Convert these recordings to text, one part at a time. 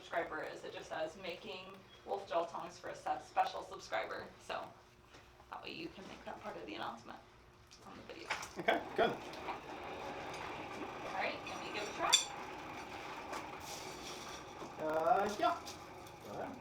subscriber is. It just says making wolf jaw tongs for a special subscriber. So that way you can make that part of the announcement on the video. Okay, good. All right, let me give it a try. Yeah. Go ahead.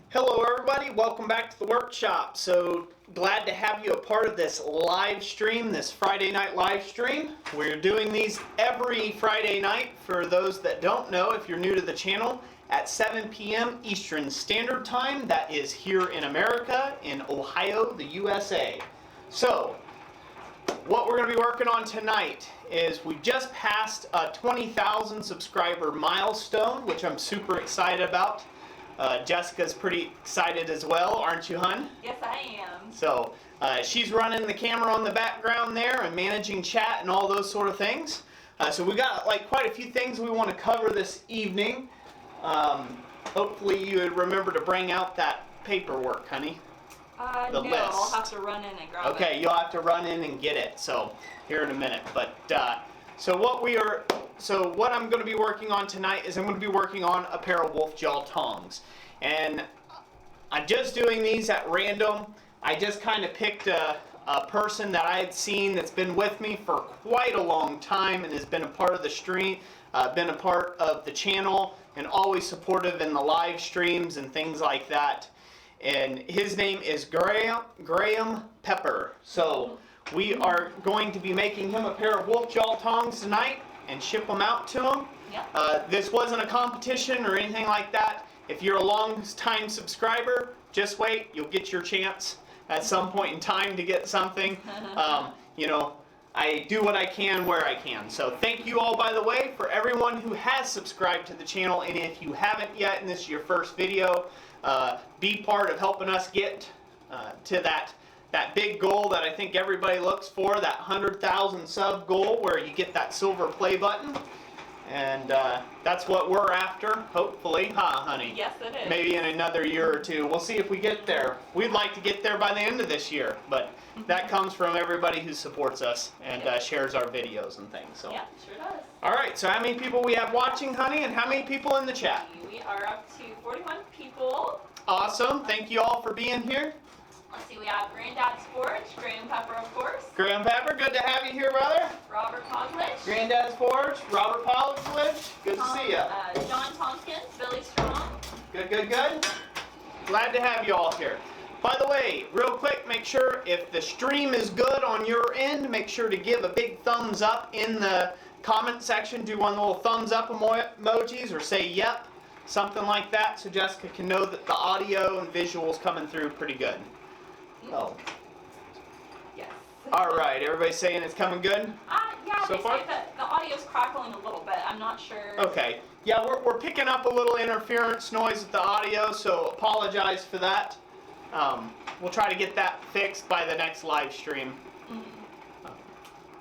Hello everybody, welcome back to the workshop. So glad to have you a part of this live stream, this Friday night live stream. We're doing these every Friday night. For those that don't know, if you're new to the channel, at 7 p.m. Eastern Standard Time. That is here in America, in Ohio, the USA. So what we're going to be working on tonight is we just passed a 20,000 subscriber milestone, which I'm super excited about. Jessica's pretty excited as well, aren't you, hun? Yes, I am. So she's running the camera on the background there and managing chat and all those sort of things. So we got like quite a few things we want to cover this evening. Hopefully you would remember to bring out that paperwork, honey. No, list. I'll have to run in and grab it. Okay, you'll have to run in and get it. So here in a minute. But so what I'm going to be working on tonight is I'm going to be working on a pair of wolf jaw tongs. And I'm just doing these at random. I just kind of picked a person that I had seen that's been with me for quite a long time and has been a part of the stream, been a part of the channel, and always supportive in the live streams and things like that. And his name is Graham Pepper. So we are going to be making him a pair of wolf jaw tongs tonight and ship them out to him. Yep. This wasn't a competition or anything like that. If you're a long-time subscriber, just wait. You'll get your chance at some point in time to get something. You know, I do what I can where I can. So thank you all, by the way, for everyone who has subscribed to the channel. And if you haven't yet, and this is your first video, be part of helping us get to that big goal that I think everybody looks for, that 100,000 sub goal where you get that silver play button. And that's what we're after, hopefully, huh, honey? Yes, it is. Maybe in another year or two. We'll see if we get there. We'd like to get there by the end of this year, but that comes from everybody who supports us and shares our videos and things. So. Yeah, sure does. All right, so how many people we have watching, honey, and how many people in the chat? We are up to 41 people. Awesome. Thank you all for being here. Let's see, we have Granddad's Forge, Graham Pepper, of course. Graham Pepper, good to have you here, brother. Robert Poglich. Granddad's Forge, Robert Poglich, good to see you. John Tompkins, Billy Strong. Good, good, good. Glad to have you all here. By the way, real quick, make sure if the stream is good on your end, make sure to give a big thumbs up in the comment section. Do one little thumbs up emojis or say yep, something like that, so Jessica can know that the audio and visuals coming through pretty good. Oh. Yes. All right, everybody saying it's coming good? Yeah, So they far? say that the audio's crackling a little bit. I'm not sure. Okay. Yeah, we're picking up a little interference noise with the audio, so apologize for that. We'll try to get that fixed by the next live stream.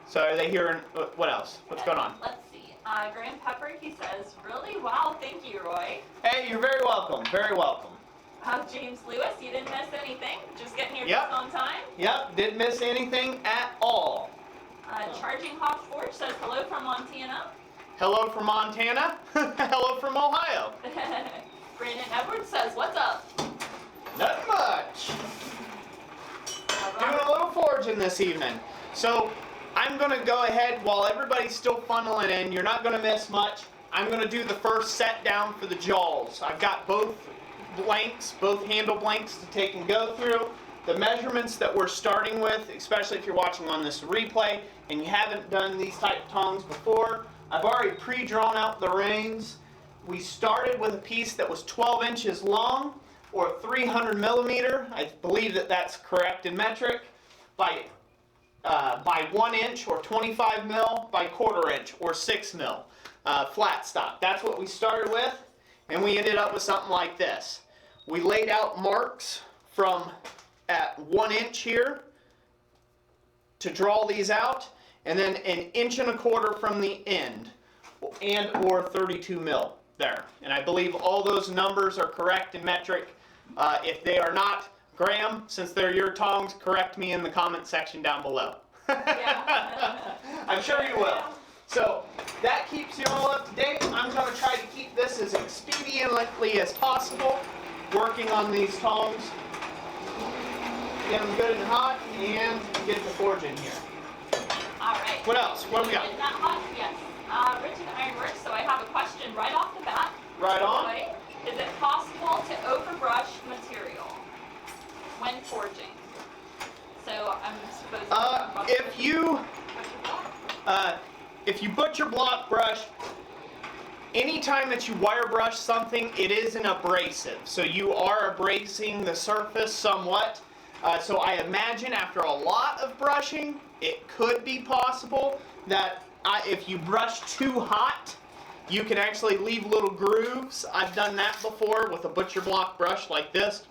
So are they hearing, what else? What's going on? Let's see. Graham Pepper, he says, really? Wow, thank you, Roy. Hey, you're very welcome. Very welcome. James Lewis, you didn't miss anything. Just getting here Yep. just on time. Yep, didn't miss anything at all. Charging Hawk Forge says hello from Montana. Hello from Montana. Hello from Ohio. Brandon Edwards says, what's up? Not much. Doing a little forging this evening. So I'm going to go ahead while everybody's still funneling in. You're not going to miss much. I'm going to do the first set down for the jaws. I've got both blanks, both handle blanks to take and go through. The measurements that we're starting with, especially if you're watching on this replay and you haven't done these type of tongs before, I've already pre-drawn out the rings. We started with a piece that was 12 inches long or 300 millimeter. I believe that that's correct in metric. By 1 inch or 25 mil, by quarter inch or 6 mil. Flat stock. That's what we started with. And we ended up with something like this. We laid out marks from at 1 inch here to draw these out, and then 1.25 inches from the end, and or 32 mil there. And I believe all those numbers are correct in metric. If they are not, Graham, since they're your tongs, correct me in the comment section down below. Yeah. I'm sure you will. So that keeps you all up to date. I'm going to try to keep this as expediently as possible, working on these tongs. Get them good and hot, and get the forge in here. All right. What else? What do we got? Is that hot? Yes. Riveting Ironworks. So I have a question right off the bat. Right on. Okay. Is it possible to overbrush material when forging? So I'm supposed if you butcher block brush, anytime that you wire brush something, it is an abrasive. So you are abrasing the surface somewhat. So I imagine after a lot of brushing, it could be possible that if you brush too hot, you can actually leave little grooves. I've done that before with a butcher block brush like this.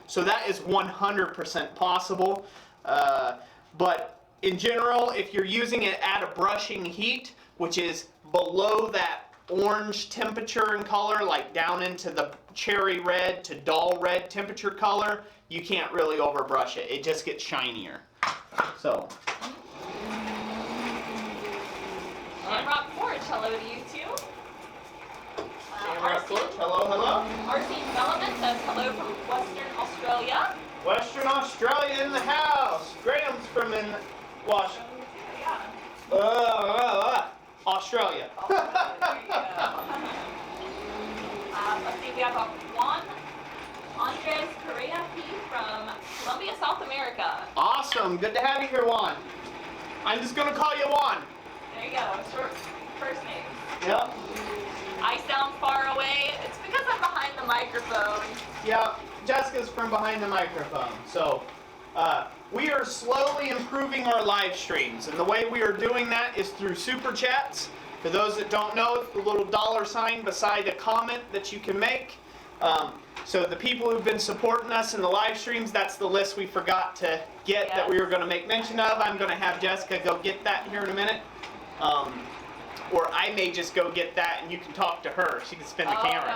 So that is 100% possible. But in general, if you're using it at a brushing heat, which is below that orange temperature and color, like down into the cherry red to dull red temperature color, you can't really overbrush it. It just gets shinier. So. Shamrock Forge, hello to you too. Shamrock Forge, hello, hello. RC Development says hello from Western Australia. Western Australia in the house. Graham's from Washington. Yeah. Australia. There you go. Let's see, we have Juan Andres Correa P from Colombia, South America. Awesome. Good to have you here, Juan. I'm just going to call you Juan. There you go. Short first name. Yep. I sound far away. It's because I'm behind the microphone. Yep. Jessica's from behind the microphone. So, we are slowly improving our live streams, and the way we are doing that is through super chats. For those that don't know, it's the little $ beside a comment that you can make. So the people who've been supporting us in the live streams, that's the list we forgot to get that we were going to make mention of. I'm going to have Jessica go get that here in a minute. Or I may just go get that and you can talk to her. She can spin the camera.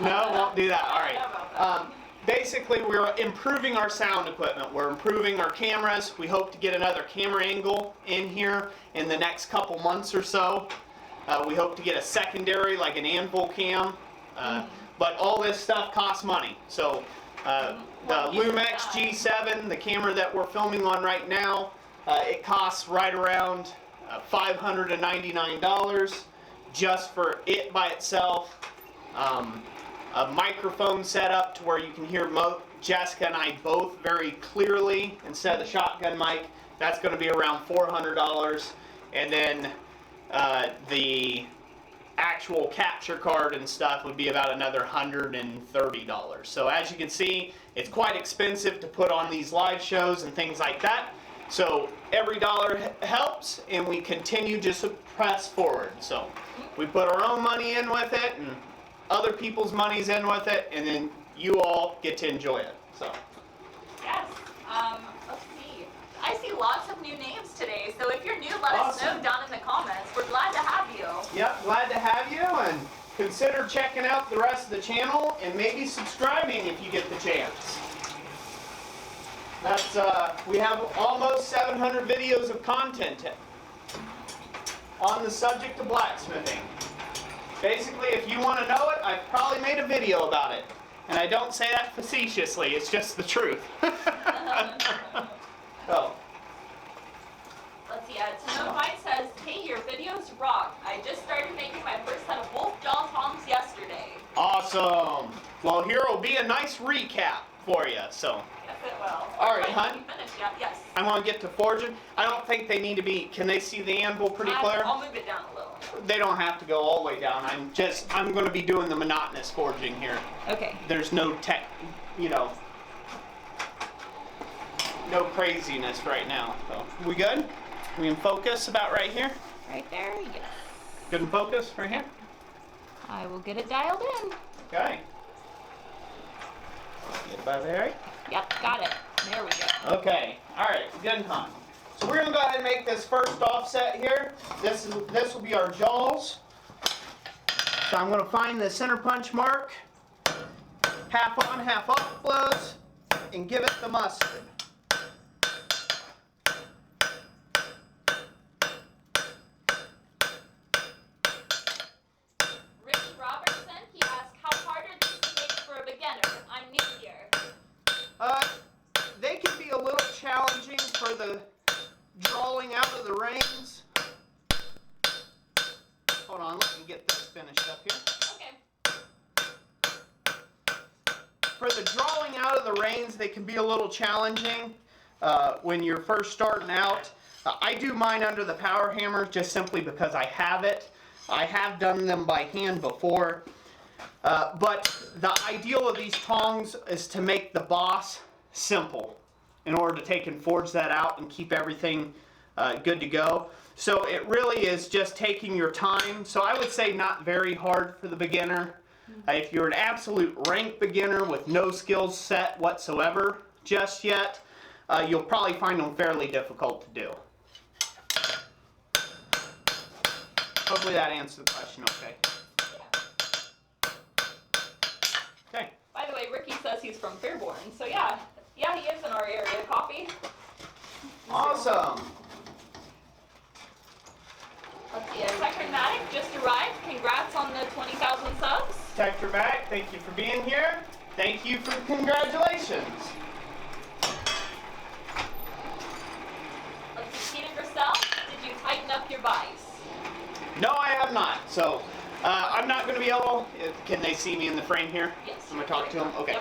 No, won't do that. All right. Basically, we're improving our sound equipment. We're improving our cameras. We hope to get another camera angle in here in the next couple months or so. We hope to get a secondary, like an anvil cam. But all this stuff costs money. So the Lumex G7, the camera that we're filming on right now, it costs right around $599 just for it by itself. A microphone setup to where you can hear Jessica and I both very clearly instead of the shotgun mic. That's going to be around $400. And then the actual capture card and stuff would be about another $130. So as you can see, it's quite expensive to put on these live shows and things like that. So every dollar helps, and we continue just to press forward. So we put our own money in with it, and other people's money's in with it, and then you all get to enjoy it. So. Yes. Let's see. I see lots of new names today, so if you're new, let us know down in the comments. We're glad to have you. Yep, glad to have you, and consider checking out the rest of the channel, and maybe subscribing if you get the chance. That's, we have almost 700 videos of content on the subject of blacksmithing. Basically, if you want to know it, I've probably made a video about it. And I don't say that facetiously, it's just the truth. So. Let's see, Tano White says, hey, your videos rock. I just started making my first set of wolf jaw tongs yesterday. Awesome. Well, here will be a nice recap for you, so. Yes, it will. All right, hon. Finished yet? Yes. I want to get to forging. I don't think they need to be, can they see the anvil pretty clear? I'll move it down a little. They don't have to go all the way down. I'm going to be doing the monotonous forging here. Okay. There's no no craziness right now. So, we good? We in focus about right here? Right there, yes. Good in focus right here? I will get it dialed in. Okay. Get by there. Yep, got it. There we go. Okay. All right. Good in time. So we're going to go ahead and make this first offset here. This will be our jaws. So I'm going to find the center punch mark half on, half off blows, and give it the mustard. Ricky Robertson, he asked, how hard are these to make for a beginner? I'm new here. They can be a little challenging for the drawing out of the reins. Hold on, let me get this finished up here. For the drawing out of the reins, they can be a little challenging when you're first starting out. I do mine under the power hammer just simply because I have it. I have done them by hand before. But the ideal of these tongs is to make the boss simple in order to take and forge that out and keep everything good to go. So it really is just taking your time. So I would say not very hard for the beginner. If you're an absolute rank beginner with no skills set whatsoever just yet, you'll probably find them fairly difficult to do. Hopefully that answers the question okay. Okay. By the way, Ricky says he's from Fairborn, so yeah, he is in our area. Coffee. Awesome. Let's see, Technomatic just arrived. Congrats on the 20,000 subs. Technomatic, thank you for being here. Thank you for congratulations. Let's see, Tina Grissel, did you tighten up your vise? No, I have not. So I'm not going to be able. Can they see me in the frame here? Yes. I'm going to talk to them. Okay.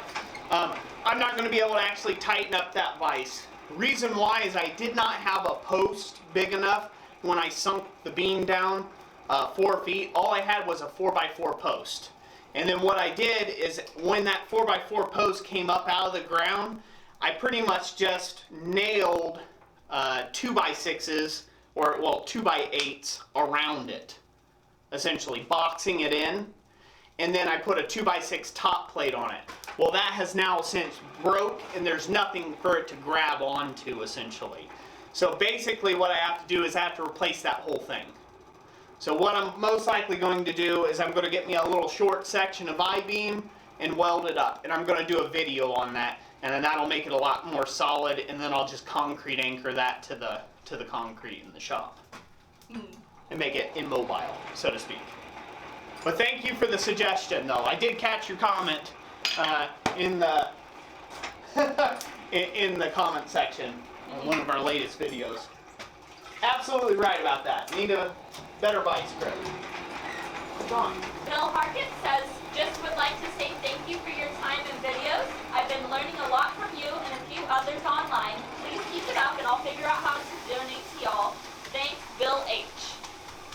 Yep. I'm not going to be able to actually tighten up that vise. Reason why is I did not have a post big enough when I sunk the beam down 4 feet. All I had was a 4x4 post. And then what I did is when that 4x4 post came up out of the ground, I pretty much just nailed 2x6s, or well, 2x8s around it, essentially boxing it in. And then I put a 2x6 top plate on it. Well, that has now since broke, and there's nothing for it to grab onto, essentially. So basically what I have to do is I have to replace that whole thing. So what I'm most likely going to do is I'm going to get me a little short section of I-beam and weld it up. And I'm going to do a video on that, and then that'll make it a lot more solid, and then I'll just concrete anchor that to the concrete in the shop. And make it immobile, so to speak. But thank you for the suggestion, though. I did catch your comment in the in the comment section on one of our latest videos. Absolutely right about that. Need a better vice grip. John. Bill Harkett says, just would like to say thank you for your time and videos. I've been learning a lot from you and a few others online. Please keep it up and I'll figure out how to donate to y'all. Thanks, Bill H.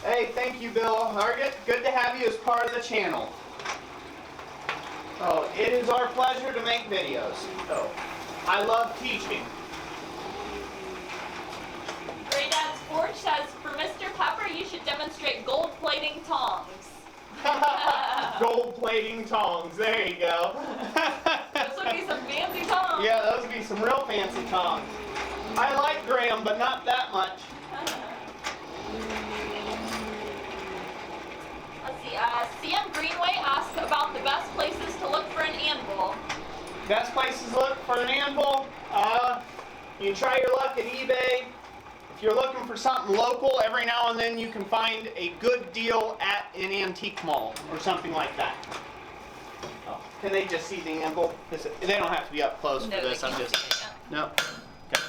Hey, thank you, Bill Hargett. Good to have you as part of the channel. So, it is our pleasure to make videos. So, I love teaching. Gray Dad's Forge says, for Mr. Pepper, you should demonstrate gold plating tongs. Gold plating tongs. There you go. Those would be some fancy tongs. Yeah, those would be some real fancy tongs. I like Graham, but not that much. Let's see, CM Greenway asked about the best places to look for an anvil. Best places to look for an anvil, you can try your luck at eBay. If you're looking for something local, every now and then you can find a good deal at an antique mall or something like that. Oh, can they just see the anvil? They don't have to be up close for this. I'm just no. Okay.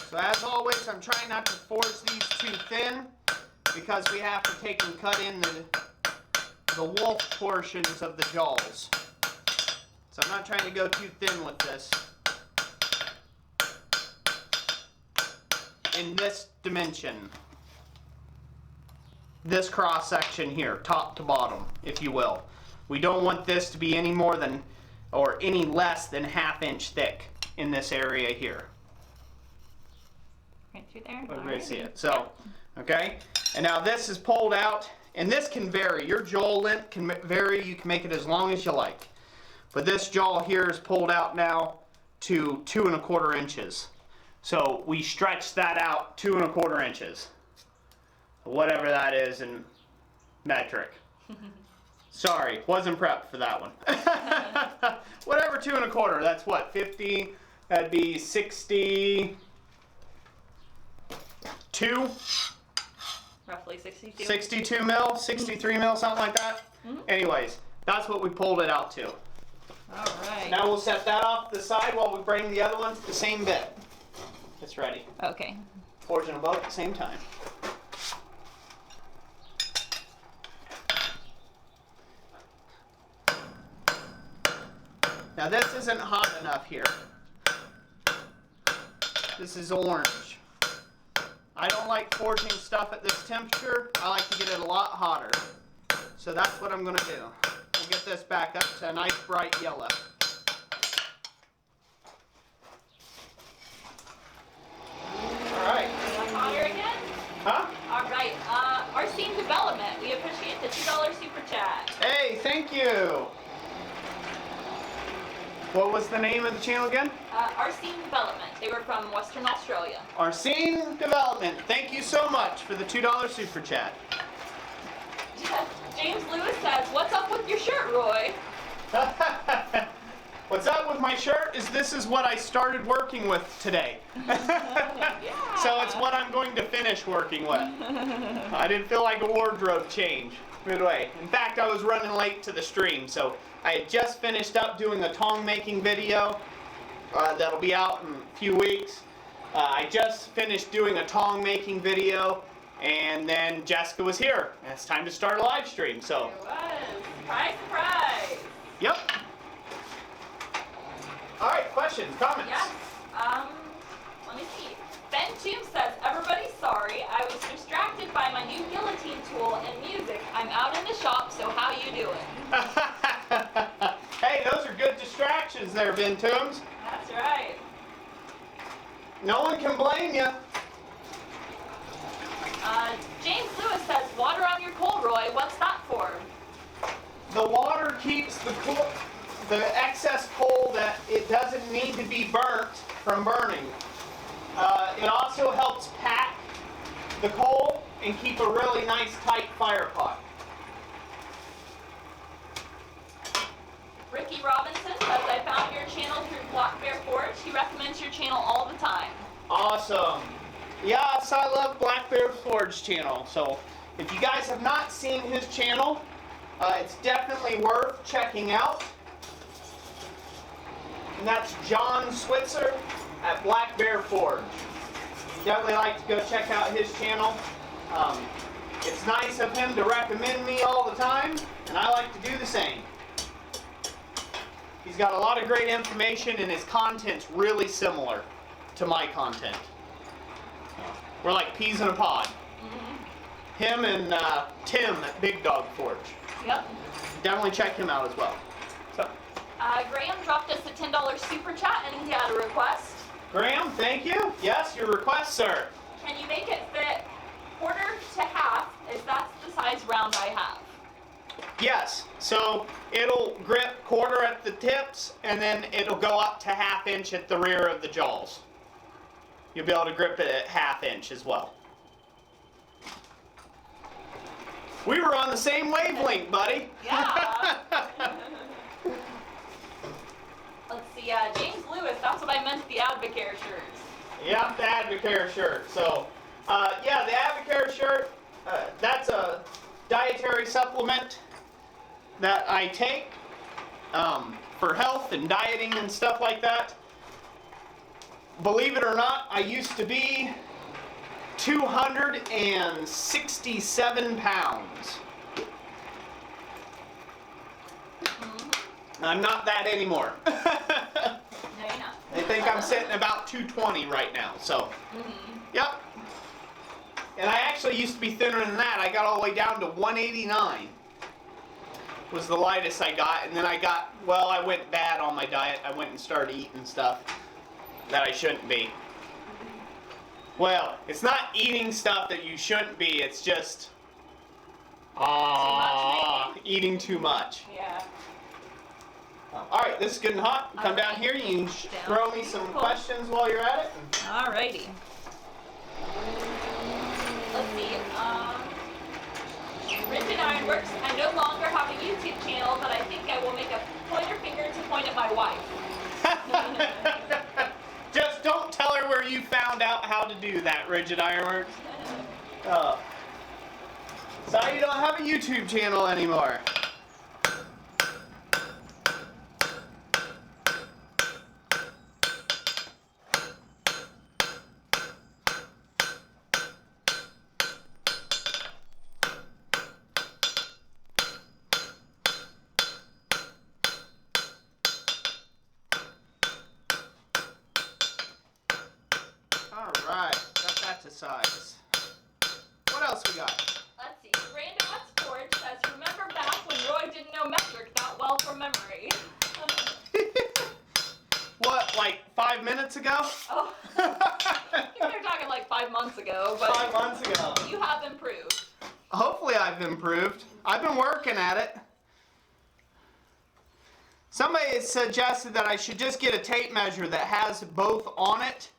So as always, I'm trying not to force these too thin because we have to take and cut in the wolf portions of the jaws. So I'm not trying to go too thin with this. In this dimension. This cross section here, top to bottom, if you will. We don't want this to be any more than, or any less than 1/2 inch thick in this area here. Right through there. Everybody see it. So, okay. And now this is pulled out, and this can vary. Your jaw length can vary. You can make it as long as you like. But this jaw here is pulled out now to 2 1/4 inches. So we stretched that out 2 1/4 inches. Whatever that is in metric. Sorry, wasn't prepped for that one. Whatever 2 1/4, that's what, 50, that'd be 62? Roughly 62. 62 mil, 63 mil, something like that. Anyways, that's what we pulled it out to. All right. Now we'll set that off to the side while we bring the other one to the same bit. It's ready. Okay. Forging them both at the same time. Now this isn't hot enough here. This is orange. I don't like forging stuff at this temperature. I like to get it a lot hotter. So that's what I'm going to do. We'll get this back up to a nice bright yellow. Alright. Hotter again? Huh? Alright. Our scene development. We appreciate the $2 super chat. Hey, thank you. What was the name of the channel again? Our scene development. They were from Western Australia. Our Scene Development. Thank you so much for the $2 super chat. James Lewis says, "What's up with your shirt, Roy?" What's up with my shirt is this is what I started working with today. Yeah. So it's what I'm going to finish working with. I didn't feel like a wardrobe change midway. In fact, I was running late to the stream, so I had just finished up doing a Tong making video that'll be out in a few weeks. I just finished doing a Tong making video, and then Jessica was here. And it's time to start a live stream, so. It was. Surprise, surprise. Yep. All right, questions, comments? Yes. Let me see. Ben Toom says, "Everybody's sorry. I was distracted by my new guillotine tool and music. I'm out in the shop, so how you doing?" Hey, those are good distractions there, Ben Toombs. That's right. No one can blame you. James Lewis says, "Water on your coal, Roy. What's that for?" The water keeps the excess coal that it doesn't need to be burnt from burning. It also helps pack the coal and keep a really nice tight fire pot. Ricky Robinson says, "I found your channel through Black Bear Forge. He recommends your channel all the time." Awesome. Yes, I love Black Bear Forge channel. So if you guys have not seen his channel, it's definitely worth checking out. And that's John Switzer at Black Bear Forge. Definitely like to go check out his channel. It's nice of him to recommend me all the time, and I like to do the same. He's got a lot of great information, and his content's really similar to my content. We're like peas in a pod. Him and Tim at Big Dog Forge. Yep. Definitely check him out as well. So, Graham dropped us a $10 super chat, and he had a request. Graham, thank you. Yes, your request, sir. Can you make it fit quarter to half, as that's the size round I have? Yes, so it'll grip quarter at the tips, and then it'll go up to 1/2 inch at the rear of the jaws. You'll be able to grip it at 1/2 inch as well. We were on the same wavelength, buddy. Yeah. Let's see, James Lewis, that's what I meant, the Advocare shirts. Yep, the Advocare shirt. So, yeah, the Advocare shirt, that's a dietary supplement that I take for health and dieting and stuff like that. Believe it or not, I used to be 267 pounds. I'm not that anymore. No, you're not. I think I'm sitting about 220 right now, so. Yep. And I actually used to be thinner than that. I got all the way down to 189. Was the lightest I got, and then I went bad on my diet. I went and started eating stuff that I shouldn't be. Well, it's not eating stuff that you shouldn't be, it's just Too much, maybe? eating too much. Yeah. All right, this is good and hot. Come down here. You can throw me some questions while you're at it. Alrighty. Let's see. Rigid Ironworks. I no longer have a YouTube channel, but I think I will make a pointer finger to point at my wife. Just don't tell her where you found out how to do that, Rigid Ironworks. So you don't have a YouTube channel anymore. Alright, got that to size. What else we got? Let's see. Brandon West Forge says, remember back when Roy didn't know metric that well from memory. What, like 5 minutes ago? Oh. They're talking like 5 months ago, but 5 months ago. you have improved. Hopefully I've improved. I've been working at it. Somebody suggested that I should just get a tape measure that has both on it.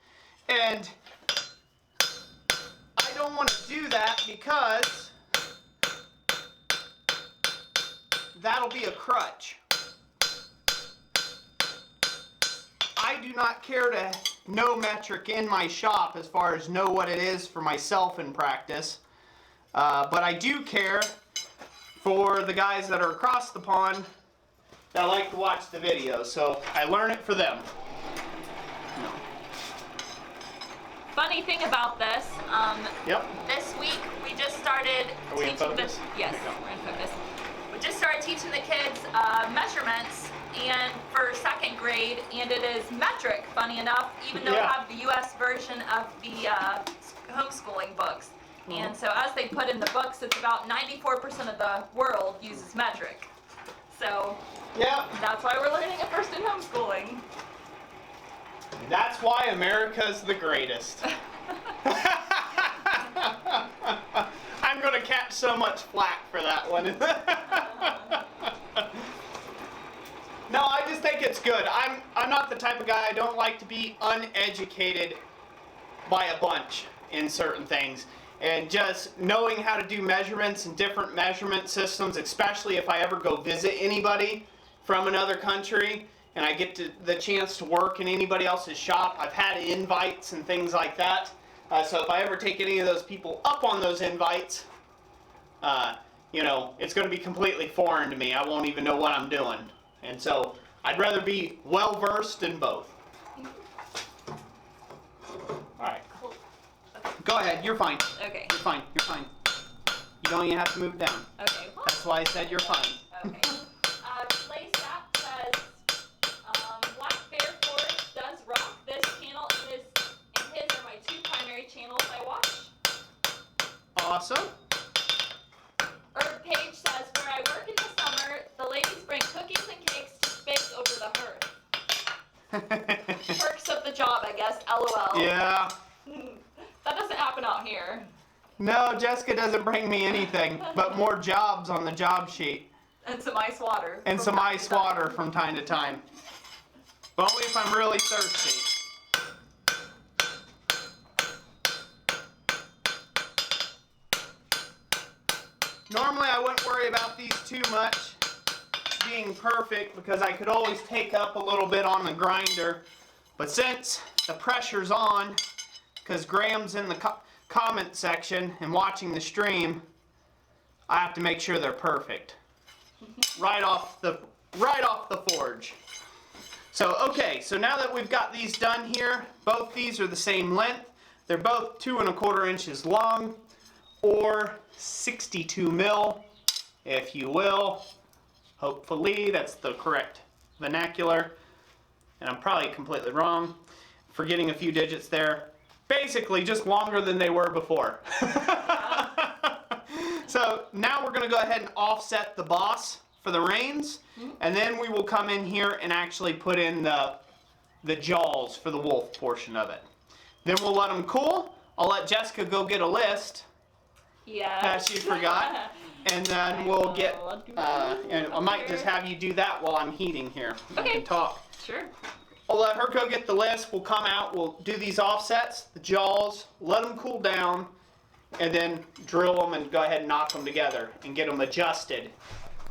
And I don't want to do that because that'll be a crutch. I do not care to know metric in my shop as far as know what it is for myself in practice. But I do care for the guys that are across the pond that like to watch the videos. So I learn it for them. Funny thing about this, Yep. this week we just started Are we in teaching focus? yes, we're in focus. We just started teaching the kids measurements and for 2nd grade, and it is metric, funny enough, even though we have the US version of the homeschooling books. And so as they put in the books, it's about 94% of the world uses metric. So Yeah. that's why we're learning it first in homeschooling. That's why America's the greatest. I'm gonna catch so much flack for that one. No, I just think it's good. I'm not the type of guy, I don't like to be uneducated by a bunch in certain things. And just knowing how to do measurements and different measurement systems, especially if I ever go visit anybody from another country, and I get the chance to work in anybody else's shop. I've had invites and things like that. So if I ever take any of those people up on those invites, you know, it's going to be completely foreign to me. I won't even know what I'm doing. And so I'd rather be well versed in both. All right. Go ahead. You're fine. Okay. You're fine. You're fine. You don't even have to move down. Okay. That's why I said you're fine. Okay. Clay Sap says, Black Bear Forge does rock this channel, and his are my 2 primary channels I watch. Awesome. Herb Page says, where I work in the summer, the ladies bring cookies and cakes to bake over the hearth. Perks of the job, I guess. LOL. Yeah. That doesn't happen out here. No, Jessica doesn't bring me anything but more jobs on the job sheet. And some ice water. And some ice water from time to time. But only if I'm really thirsty. Normally I wouldn't worry about these too much being perfect because I could always take up a little bit on the grinder. But since the pressure's on, because Graham's in the comment section and watching the stream, I have to make sure they're perfect. Right off the forge. So okay, so now that we've got these done here, both these are the same length. They're both 2 1/4 inches long, or 62 mil, if you will. Hopefully that's the correct vernacular. And I'm probably completely wrong, forgetting a few digits there. Basically just longer than they were before. So now we're going to go ahead and offset the boss for the reins, and then we will come in here and actually put in the jaws for the wolf portion of it. Then we'll let them cool. I'll let Jessica go get a list, Yeah. She forgot. And then we'll get, and I might just have you do that while I'm heating here. Okay. You can talk. Sure. I'll let her go get the list. We'll come out, we'll do these offsets, the jaws, let them cool down, and then drill them and go ahead and knock them together and get them adjusted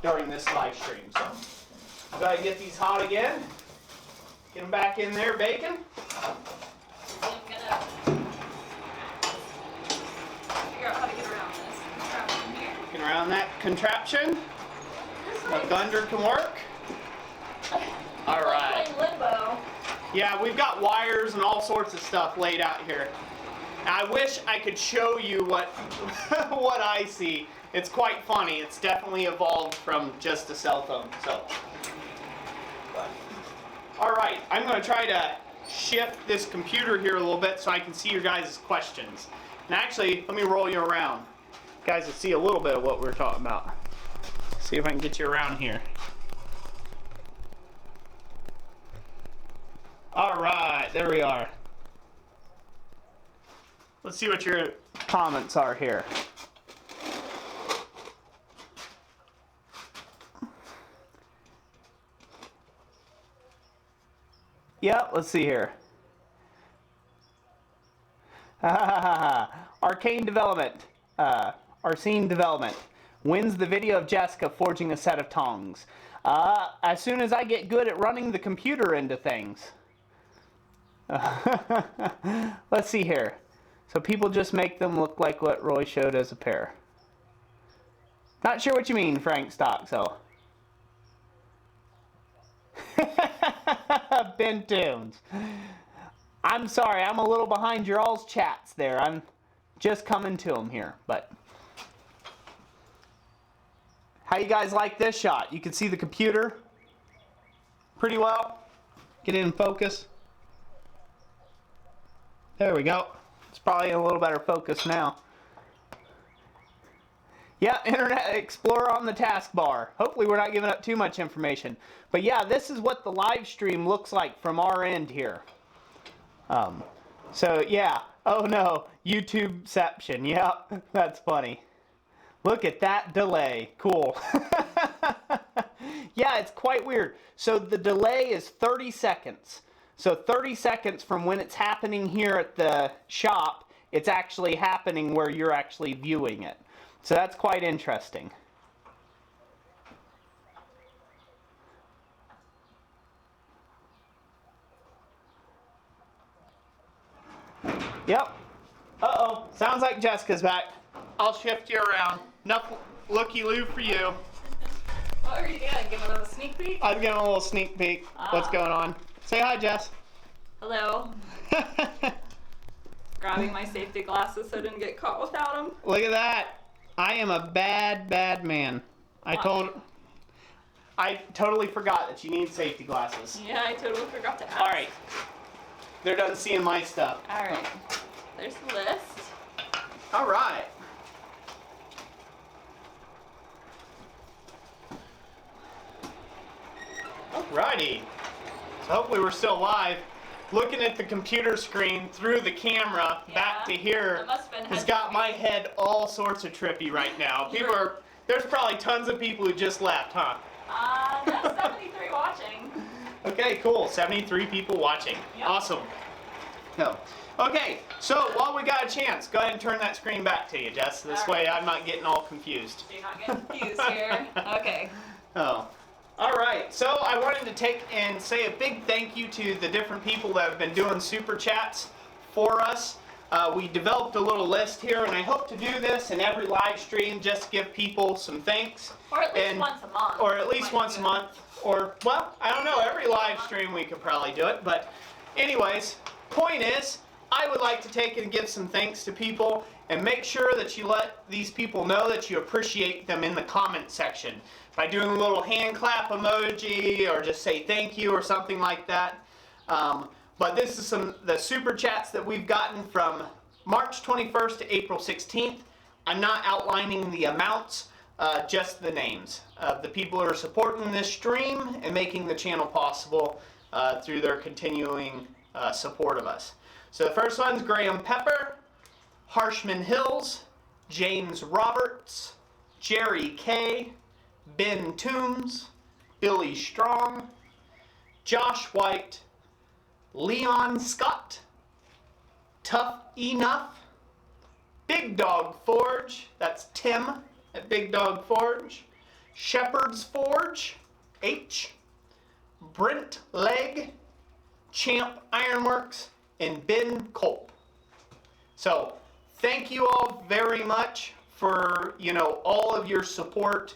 during this live stream. So, go ahead and get these hot again. Get them back in there, baking. I'm gonna figure out how to get around this contraption here. Get around that contraption. The thunder can work. All right. Playing limbo. Yeah, we've got wires and all sorts of stuff laid out here. I wish I could show you what what I see. It's quite funny. It's definitely evolved from just a cell phone. So, all right, I'm going to try to shift this computer here a little bit so I can see your guys' questions. And actually, let me roll you around, guys, to see a little bit of what we're talking about. See if I can get you around here. All right, there we are. Let's see what your comments are here. Yeah, let's see here. Arcane Development, Arsene Development wins the video of Jessica forging a set of tongs. As soon as I get good at running the computer into things. Let's see here. So people just make them look like what Roy showed as a pair. Not sure what you mean, Frank Stock, so. Ben Toombs. I'm sorry, I'm a little behind your all's chats there. I'm just coming to them here, but. How you guys like this shot? You can see the computer pretty well. Get in focus. There we go. It's probably in a little better focus now. Yeah, Internet Explorer on the taskbar. Hopefully we're not giving up too much information. But yeah, this is what the live stream looks like from our end here. So yeah. Oh no, YouTubeception. Yeah, that's funny. Look at that delay. Cool. Yeah, it's quite weird. So the delay is 30 seconds. So 30 seconds from when it's happening here at the shop, it's actually happening where you're actually viewing it. So that's quite interesting. Yep. Uh-oh. Sounds like Jessica's back. I'll shift you around. Enough looky-loo for you. What are you doing? Giving them a sneak peek? I was giving a little sneak peek. What's going on? Say hi, Jess. Hello. Grabbing my safety glasses so I didn't get caught without them. Look at that. I am a bad, bad man. I totally forgot that you need safety glasses. Yeah, I totally forgot to ask. All right. They're done seeing my stuff. All right. There's the list. All right. Alrighty. So hopefully we're still live. Looking at the computer screen through the camera back to here has got my head all sorts of trippy right now. There's probably tons of people who just left, huh? There's 73 watching. Okay, cool. 73 people watching. Yep. Awesome. No. Okay, so while we got a chance, go ahead and turn that screen back to you, Jess. This way I'm not getting all confused. You're not getting confused here. Okay. Oh. All right, so I wanted to take and say a big thank you to the different people that have been doing super chats for us. We developed a little list here, and I hope to do this in every live stream, just to give people some thanks. Or at least once a month. Or at least once a month. Or, well, I don't know, every live stream we could probably do it. But anyways, point is, I would like to take and give some thanks to people and make sure that you let these people know that you appreciate them in the comment section by doing a little hand clap emoji or just say thank you or something like that. But this is the super chats that we've gotten from March 21st to April 16th. I'm not outlining the amounts, just the names of the people who are supporting this stream and making the channel possible through their continuing support of us. So the first one's Graham Pepper, Harshman Hills, James Roberts, Jerry K, Ben Toombs, Billy Strong, Josh White, Leon Scott, Tough Enough, Big Dog Forge, that's Tim at Big Dog Forge, Shepherd's Forge, H, Brent Legg, Champ Ironworks, and Ben Culp. So thank you all very much for all of your support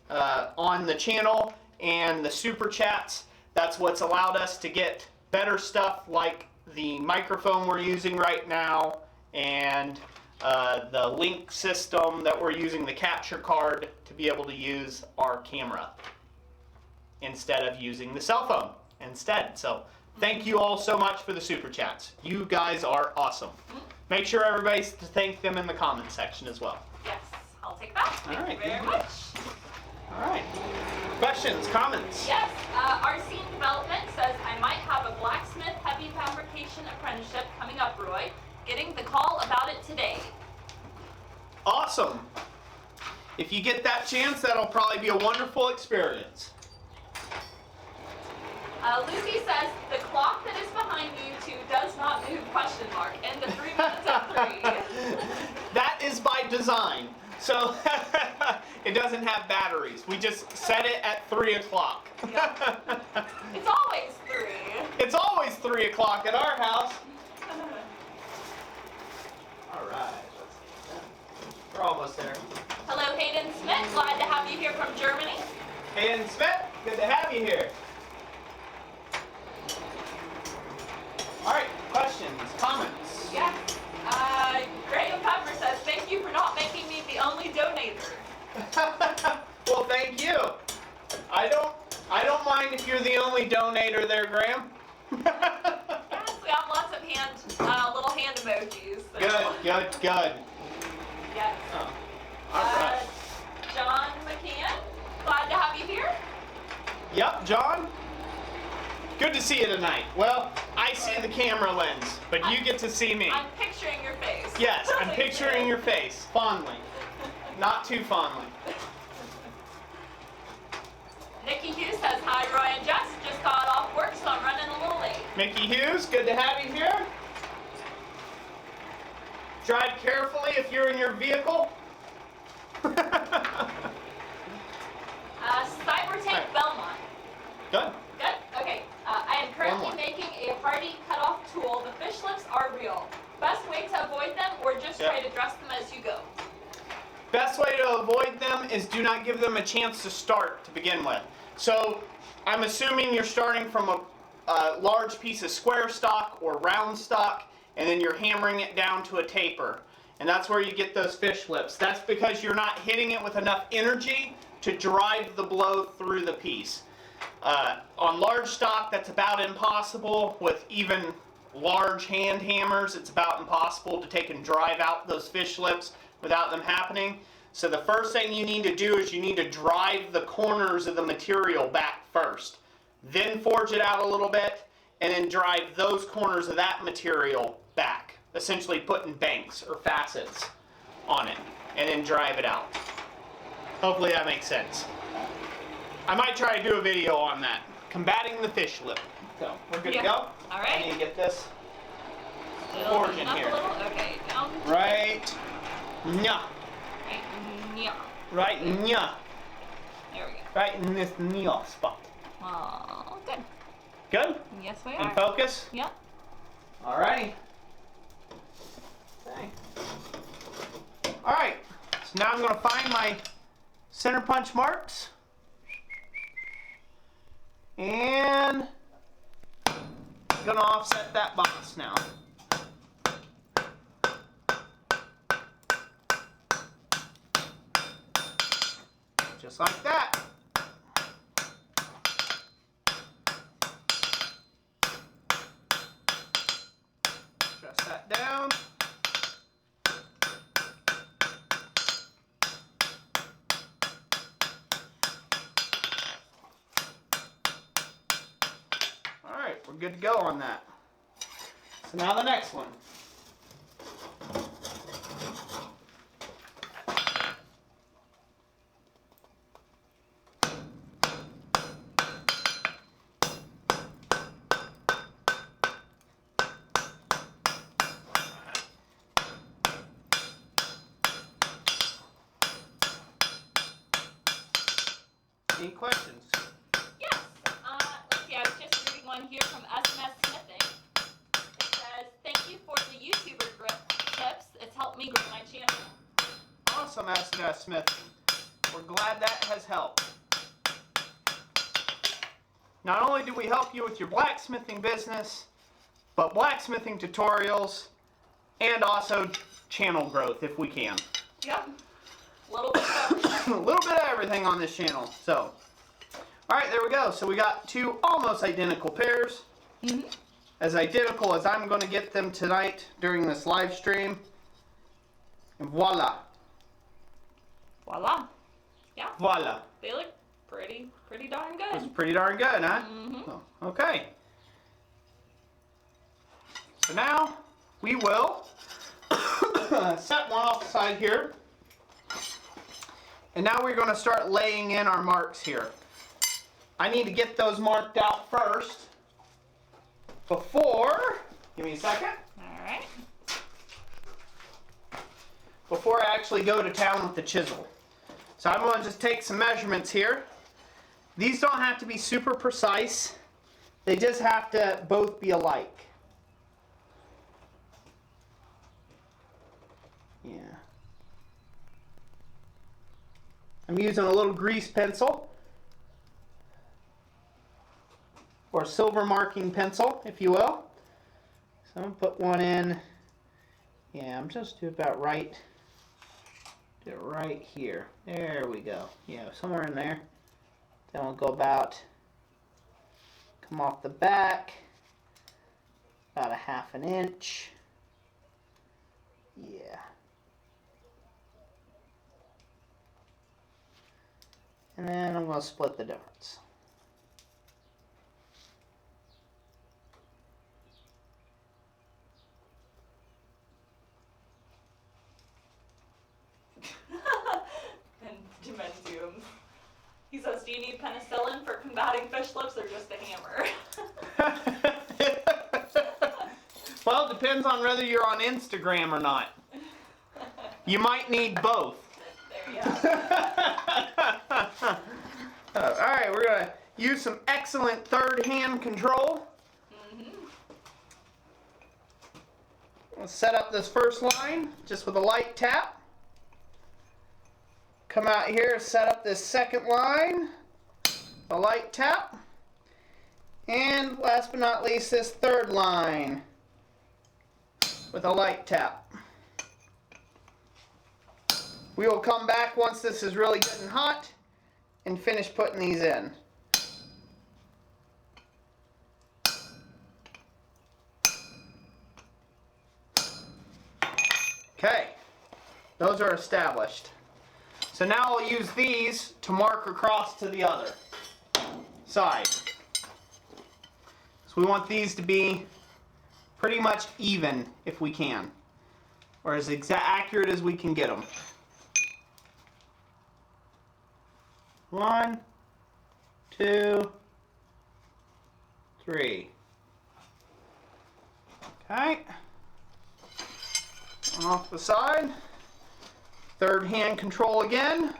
on the channel and the super chats. That's what's allowed us to get better stuff like the microphone we're using right now and the link system that we're using, the capture card, to be able to use our camera instead of using the cell phone instead. So thank you all so much for the super chats. You guys are awesome. Make sure everybody to thank them in the comment section as well. Yes, I'll take that. Thank you very much. All right. Questions, comments? Yes, RC Development says, I might have a blacksmith heavy fabrication apprenticeship coming up, Roy. Getting the call about it today. Awesome. If you get that chance, that'll probably be a wonderful experience. Lucy says, the clock that is behind you two does not move, question mark, and the 3 minutes at 3. That is by design. So it doesn't have batteries. We just set it at 3 o'clock. Yeah. It's always 3. It's always 3 o'clock at our house. All right. We're almost there. Hello, Hayden Smith. Glad to have you here from Germany. Hayden Smith, good to have you here. All right, questions, comments? Yes. Graham Pepper says, thank you for not making me the only donator. Well, thank you. I don't mind if you're the only donator there, Graham. Yes, we have lots of little hand emojis. So. Good. Yes. Oh, all right. John McCann, glad to have you here. Yep, John. Good to see you tonight. Well, I see the camera lens, but you get to see me. I'm picturing your face. Yes, I'm picturing your face, fondly. Not too fondly. Nikki Hughes says, hi, Roy and Jess. Just got off work, so I'm running a little late. Mickey Hughes, good to have you here. Drive carefully if you're in your vehicle. Cyber Tank Belmont. Good. Good? Okay. I am currently making a hardy cutoff tool. The fish lips are real. Best way to avoid them, or just try to dress them as you go? Best way to avoid them is do not give them a chance to start to begin with. So I'm assuming you're starting from a large piece of square stock or round stock, and then you're hammering it down to a taper. And that's where you get those fish lips. That's because you're not hitting it with enough energy to drive the blow through the piece. On large stock, that's about impossible. With even large hand hammers, it's about impossible to take and drive out those fish lips without them happening. So the first thing you need to do is you need to drive the corners of the material back first. Then forge it out a little bit, and then drive those corners of that material back. Essentially putting banks or facets on it, and then drive it out. Hopefully that makes sense. I might try to do a video on that. Combating the fish lip. So, we're good to go? Alright. I need to get this It'll forge in up here. A little. Okay, down. Right. Nya. Right. Yeah. Right. Nya. There we go. Right in this nya spot. Oh, good. Good? Yes, we In are. focus? Yep. Alrighty. Okay. Alright. So now I'm going to find my center punch marks. And I'm going to offset that box now. Just like that. Press that down. Alright, we're good to go on that. So now the next one. Any questions? Yes. Let's see, I was just reading one here from SMS Smithing. It says, thank you for the YouTuber grip tips. It's helped me grow my channel. Awesome, SMS Smith. We're glad that has helped. Not only do we help you with your blacksmithing business, but blacksmithing tutorials and also channel growth if we can. Yep. A little bit of everything. A little bit of everything on this channel. So, alright, there we go. So we got two almost identical pairs. Mm-hmm. As identical as I'm going to get them tonight during this live stream. And voila. Voila. Yeah. Voila. They look pretty darn good. That's pretty darn good, huh? Mm-hmm. Oh, okay. So now we will set one off the side here. And now we're going to start laying in our marks here. I need to get those marked out first before, give me a second, Alright. before I actually go to town with the chisel. So I'm going to just take some measurements here. These don't have to be super precise. They just have to both be alike. Yeah. I'm using a little grease pencil. Or silver marking pencil, if you will. So I'm going to put one in. Yeah, I'm just do about right. Do it right here. There we go. Yeah, somewhere in there. Then we'll go about, come off the back, about a 1/2 inch. Yeah. And then I'm going to split the difference. And Dimensium. He says, do you need penicillin for combating fish lips or just a hammer? Well, it depends on whether you're on Instagram or not. You might need both. There you go. Alright, we're going to use some excellent third hand control. Let's set up this first line just with a light tap. Come out here, set up this second line, a light tap. And last but not least, this third line with a light tap. We will come back once this is really getting hot and finish putting these in. Okay, those are established. So now I'll use these to mark across to the other side. So we want these to be pretty much even if we can, or as accurate as we can get them. 1, 2, 3. Okay. One off the side. Third hand control again.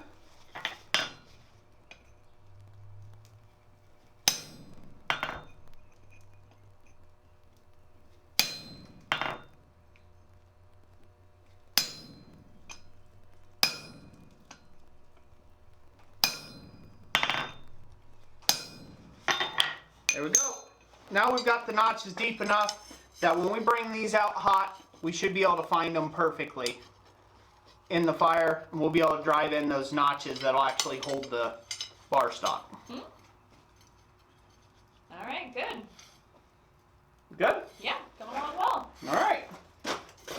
There we go. Now we've got the notches deep enough that when we bring these out hot, we should be able to find them perfectly in the fire, and we'll be able to drive in those notches that'll actually hold the bar stock. All right, good. Good? Yeah, going along well. All right.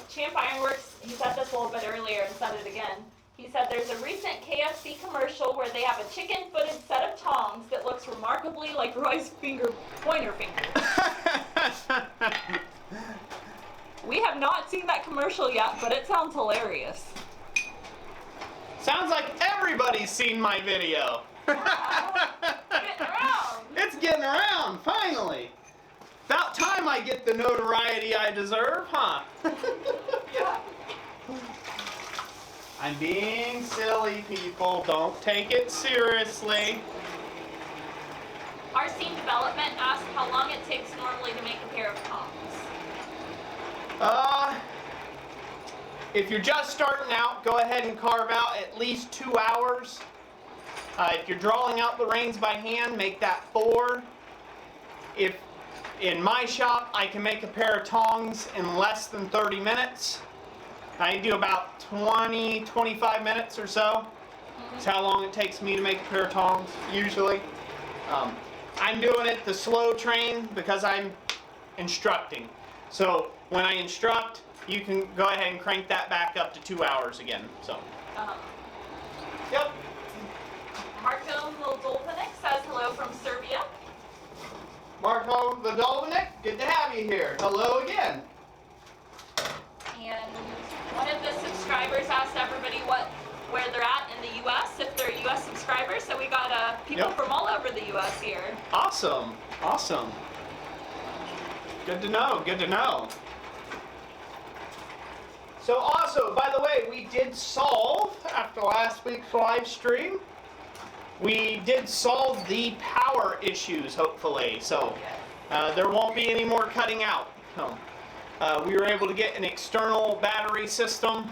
Champ Ironworks, he said this a little bit earlier and said it again. He said there's a recent KFC commercial where they have a chicken-footed set of tongs that looks remarkably like Roy's pointer finger. We have not seen that commercial yet, but it sounds hilarious. Sounds like everybody's seen my video. Getting around. It's getting around, finally. About time I get the notoriety I deserve, huh? Yeah. I'm being silly, people. Don't take it seriously. Our Scene Development asked how long it takes normally to make a pair of tongs. If you're just starting out, go ahead and carve out at least 2 hours. If you're drawing out the reins by hand, make that 4. If in my shop, I can make a pair of tongs in less than 30 minutes. I do about 20, 25 minutes or so. That's how long it takes me to make a pair of tongs, usually. I'm doing it the slow train because I'm instructing. So when I instruct, you can go ahead and crank that back up to 2 hours again. So. Yep. Marko Moldovinic says hello from Serbia. Marko Moldovinic, good to have you here. Hello again. And one of the subscribers asked everybody where they're at in the U.S. if they're U.S. subscribers. So we got people from all over the U.S. here. Awesome. Awesome. Good to know. Good to know. So also, by the way, we did solve, after last week's live stream, we did solve the power issues, hopefully. So there won't be any more cutting out. So, we were able to get an external battery system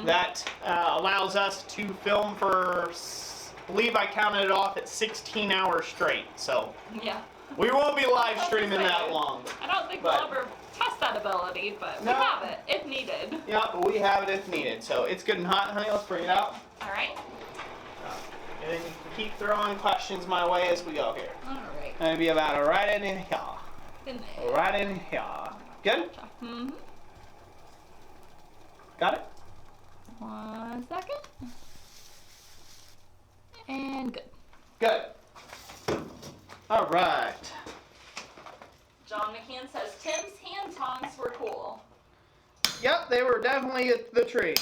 that allows us to film for, I believe I counted it off at 16 hours straight. So yeah, we won't be live streaming that long. I don't think we'll ever test that ability, but we have it if needed. Yeah, but we have it if needed. So it's good and hot, honey. Let's bring it out. All right. And then you can keep throwing questions my way as we go here. All right. Maybe about right in here. In there. Right in here. Good? Mm-hmm. Got it? 1 second. And good. Good. All right. John McCann says Tim's hand tongs were cool. Yep, they were definitely the treat.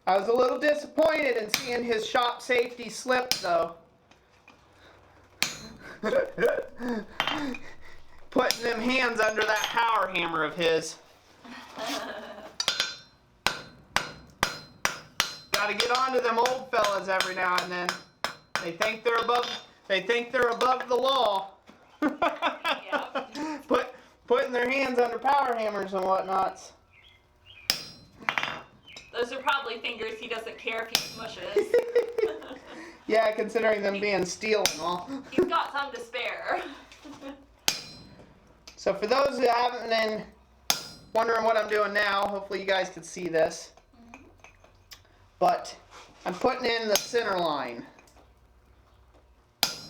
I was a little disappointed in seeing his shop safety slip, though. Putting them hands under that power hammer of his. Gotta get onto them old fellas every now and then. They think they're above the law. Yep. Putting their hands under power hammers and whatnots. Those are probably fingers he doesn't care if he smushes. Yeah, considering them being steel and all. He's got some to spare. So for those who haven't been wondering what I'm doing now, hopefully you guys can see this. But I'm putting in the center line.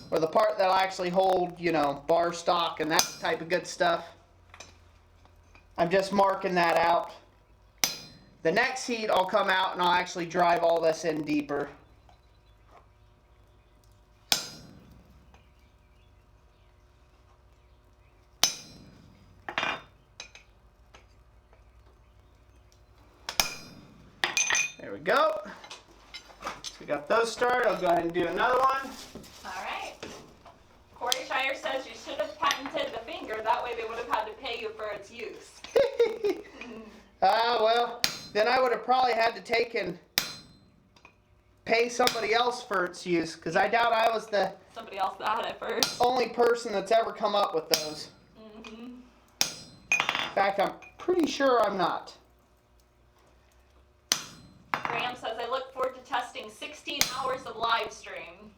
Or the part that'll actually hold, you know, bar stock and that type of good stuff. I'm just marking that out. The next heat I'll come out and I'll actually drive all this in deeper. There we go. So we got those started. I'll go ahead and do another one. All right. Corey Shire says you should have patented the finger. That way they would have had to pay you for its use. Well, then I would have probably had to take and pay somebody else for its use, because I doubt I was the Somebody else that had it first. only person that's ever come up with those. In fact, I'm pretty sure I'm not. Graham says I look forward to testing 16 hours of live stream.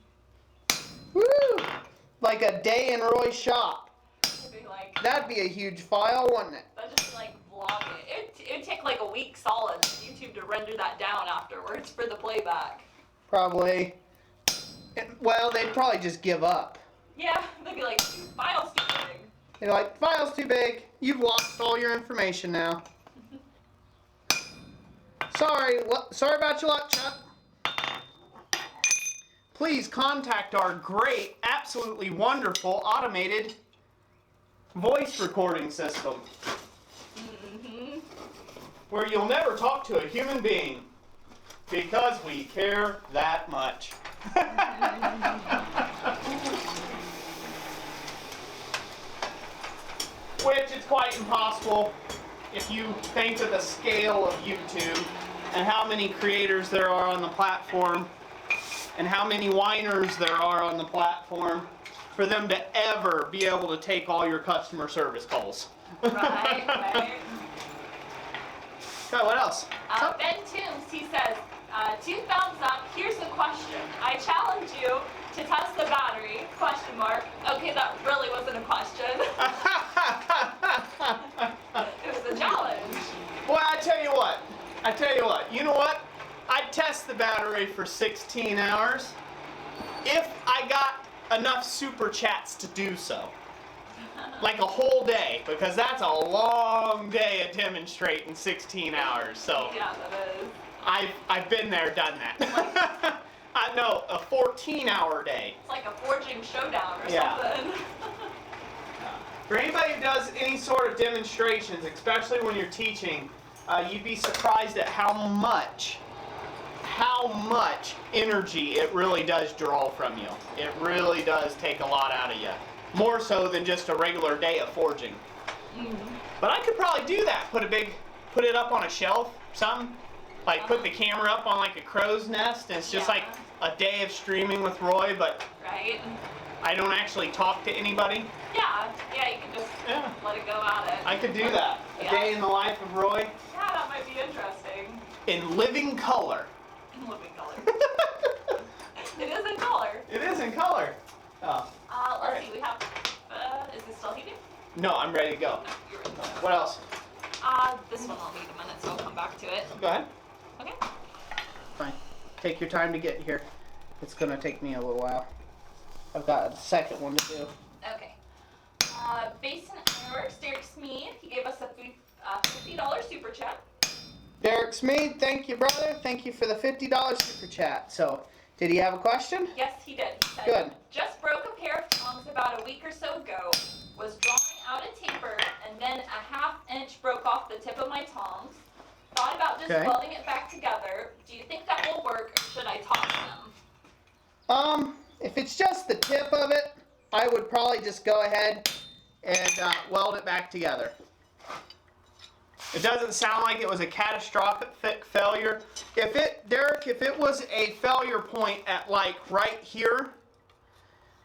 Woo! Like a day in Roy's shop. It'd be like, That'd be a huge file, wouldn't it? that'd just be like vlogging. It'd take like a week solid on YouTube to render that down afterwards for the playback. Probably. Well, they'd probably just give up. Yeah, they'd be like, file's too big. They're like, file's too big. You've lost all your information now. Sorry about your luck, Chuck. Please contact our great, absolutely wonderful automated voice recording system. Where you'll never talk to a human being because we care that much. Which is quite impossible if you think of the scale of YouTube and how many creators there are on the platform and how many whiners there are on the platform. for them to ever be able to take all your customer service calls. Right, right. Okay, what else? Ben Toombs, he says, 2 thumbs up. Here's the question. I challenge you to test the battery, question mark. Okay, that really wasn't a question. It was a challenge. Well, I tell you what. You know what? I'd test the battery for 16 hours if I got enough super chats to do so. Like a whole day, because that's a long day of demonstrating 16 hours. So Yeah, that is. I've been there, done that. I know, a 14-hour day. It's like a forging showdown or Yeah. something. For anybody who does any sort of demonstrations, especially when you're teaching, you'd be surprised at how much energy it really does draw from you. It really does take a lot out of you. More so than just a regular day of forging. But I could probably do that. Put it up on a shelf, something. Like put the camera up on like a crow's nest, and it's just like a day of streaming with Roy, but Right? I don't actually talk to anybody. Yeah, you can just let it go at it. I could do that. A day in the life of Roy. Yeah, that might be interesting. In living color. In living color. It is in color. It is in color. Oh. Let's see, we have, is this still heating? No, I'm ready to go. No, you're in. What else? This one will need a minute, so I'll come back to it. Go ahead. Okay. Fine. Take your time to get here. It's gonna take me a little while. I've got a second one to do. Okay. Basin Ironworks, Derek Smead, he gave us a $50 super chat. Derek Smead, thank you, brother. Thank you for the $50 super chat. So, did he have a question? Yes, he did. He said, Good. just broke a pair of tongs about a week or so ago. Was drawing out a taper, and then a ½ inch broke off the tip of my tongs. Thought about just welding it back together. Do you think that will work, or should I toss them? If it's just the tip of it, I would probably just go ahead and weld it back together. It doesn't sound like it was a catastrophic failure. Derek, if it was a failure point at like right here,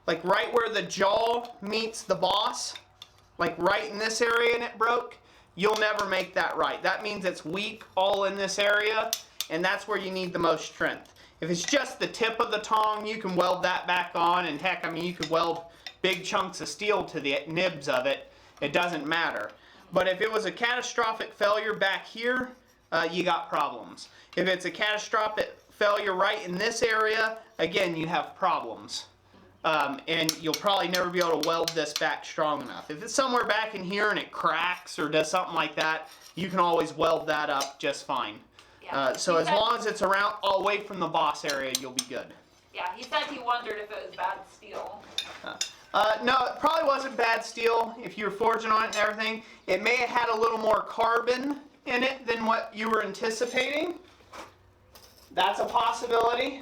like right where the jaw meets the boss, like right in this area and it broke, you'll never make that right. That means it's weak all in this area, and that's where you need the most strength. If it's just the tip of the tong, you can weld that back on, and heck, I mean, you could weld big chunks of steel to the nibs of it. It doesn't matter. But if it was a catastrophic failure back here, you got problems. If it's a catastrophic failure right in this area, again, you have problems. And you'll probably never be able to weld this back strong enough. If it's somewhere back in here and it cracks or does something like that, you can always weld that up just fine. Yeah. So as long as it's around, away from the boss area, you'll be good. Yeah, he said he wondered if it was bad steel. No, it probably wasn't bad steel if you were forging on it and everything. It may have had a little more carbon in it than what you were anticipating. That's a possibility.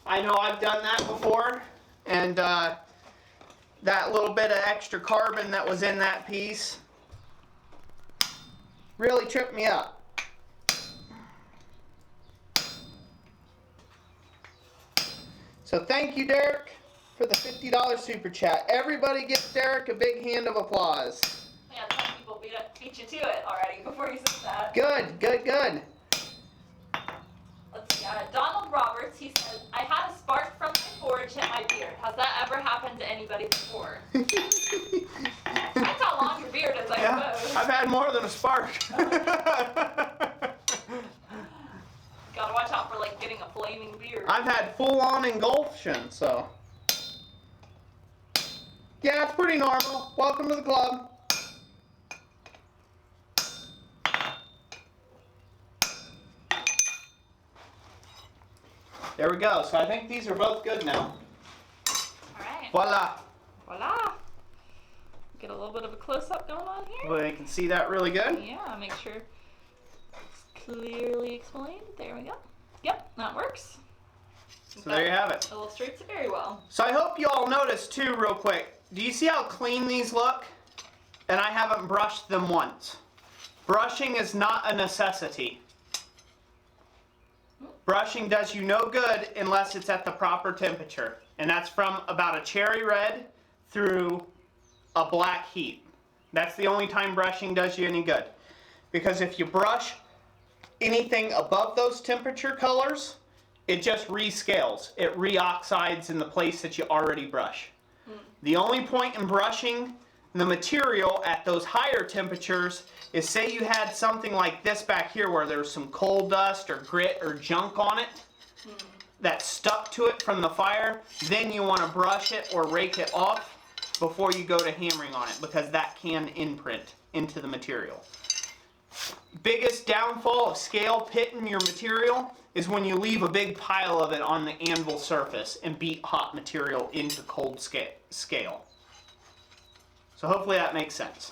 I know I've done that before. And that little bit of extra carbon that was in that piece really tripped me up. So thank you, Derek, for the $50 super chat. Everybody give Derek a big hand of applause. Yeah, some people beat you to it already before you said that. Good, good, good. Let's see, Donald Roberts, he says, I had a spark from my forge hit my beard. Has that ever happened to anybody before? That's how long your beard is, I suppose. I've had more than a spark. Gotta watch out for like getting a flaming beard. I've had full-on engulfation, so. Yeah, it's pretty normal. Welcome to the club. There we go. So I think these are both good now. Alright. Voila. Voila. Get a little bit of a close-up going on here. Well, you can see that really good. Yeah, make sure it's clearly explained. There we go. Yep, that works. So there you have it. Illustrates it very well. So I hope you all noticed too, real quick. Do you see how clean these look? And I haven't brushed them once. Brushing is not a necessity. Brushing does you no good unless it's at the proper temperature. And that's from about a cherry red through a black heat. That's the only time brushing does you any good. Because if you brush anything above those temperature colors, it just rescales. It reoxides in the place that you already brush. The only point in brushing the material at those higher temperatures is, say you had something like this back here where there's some coal dust or grit or junk on it that stuck to it from the fire, then you want to brush it or rake it off before you go to hammering on it, because that can imprint into the material. Biggest downfall of scale pitting your material is when you leave a big pile of it on the anvil surface and beat hot material into cold scale. So hopefully that makes sense.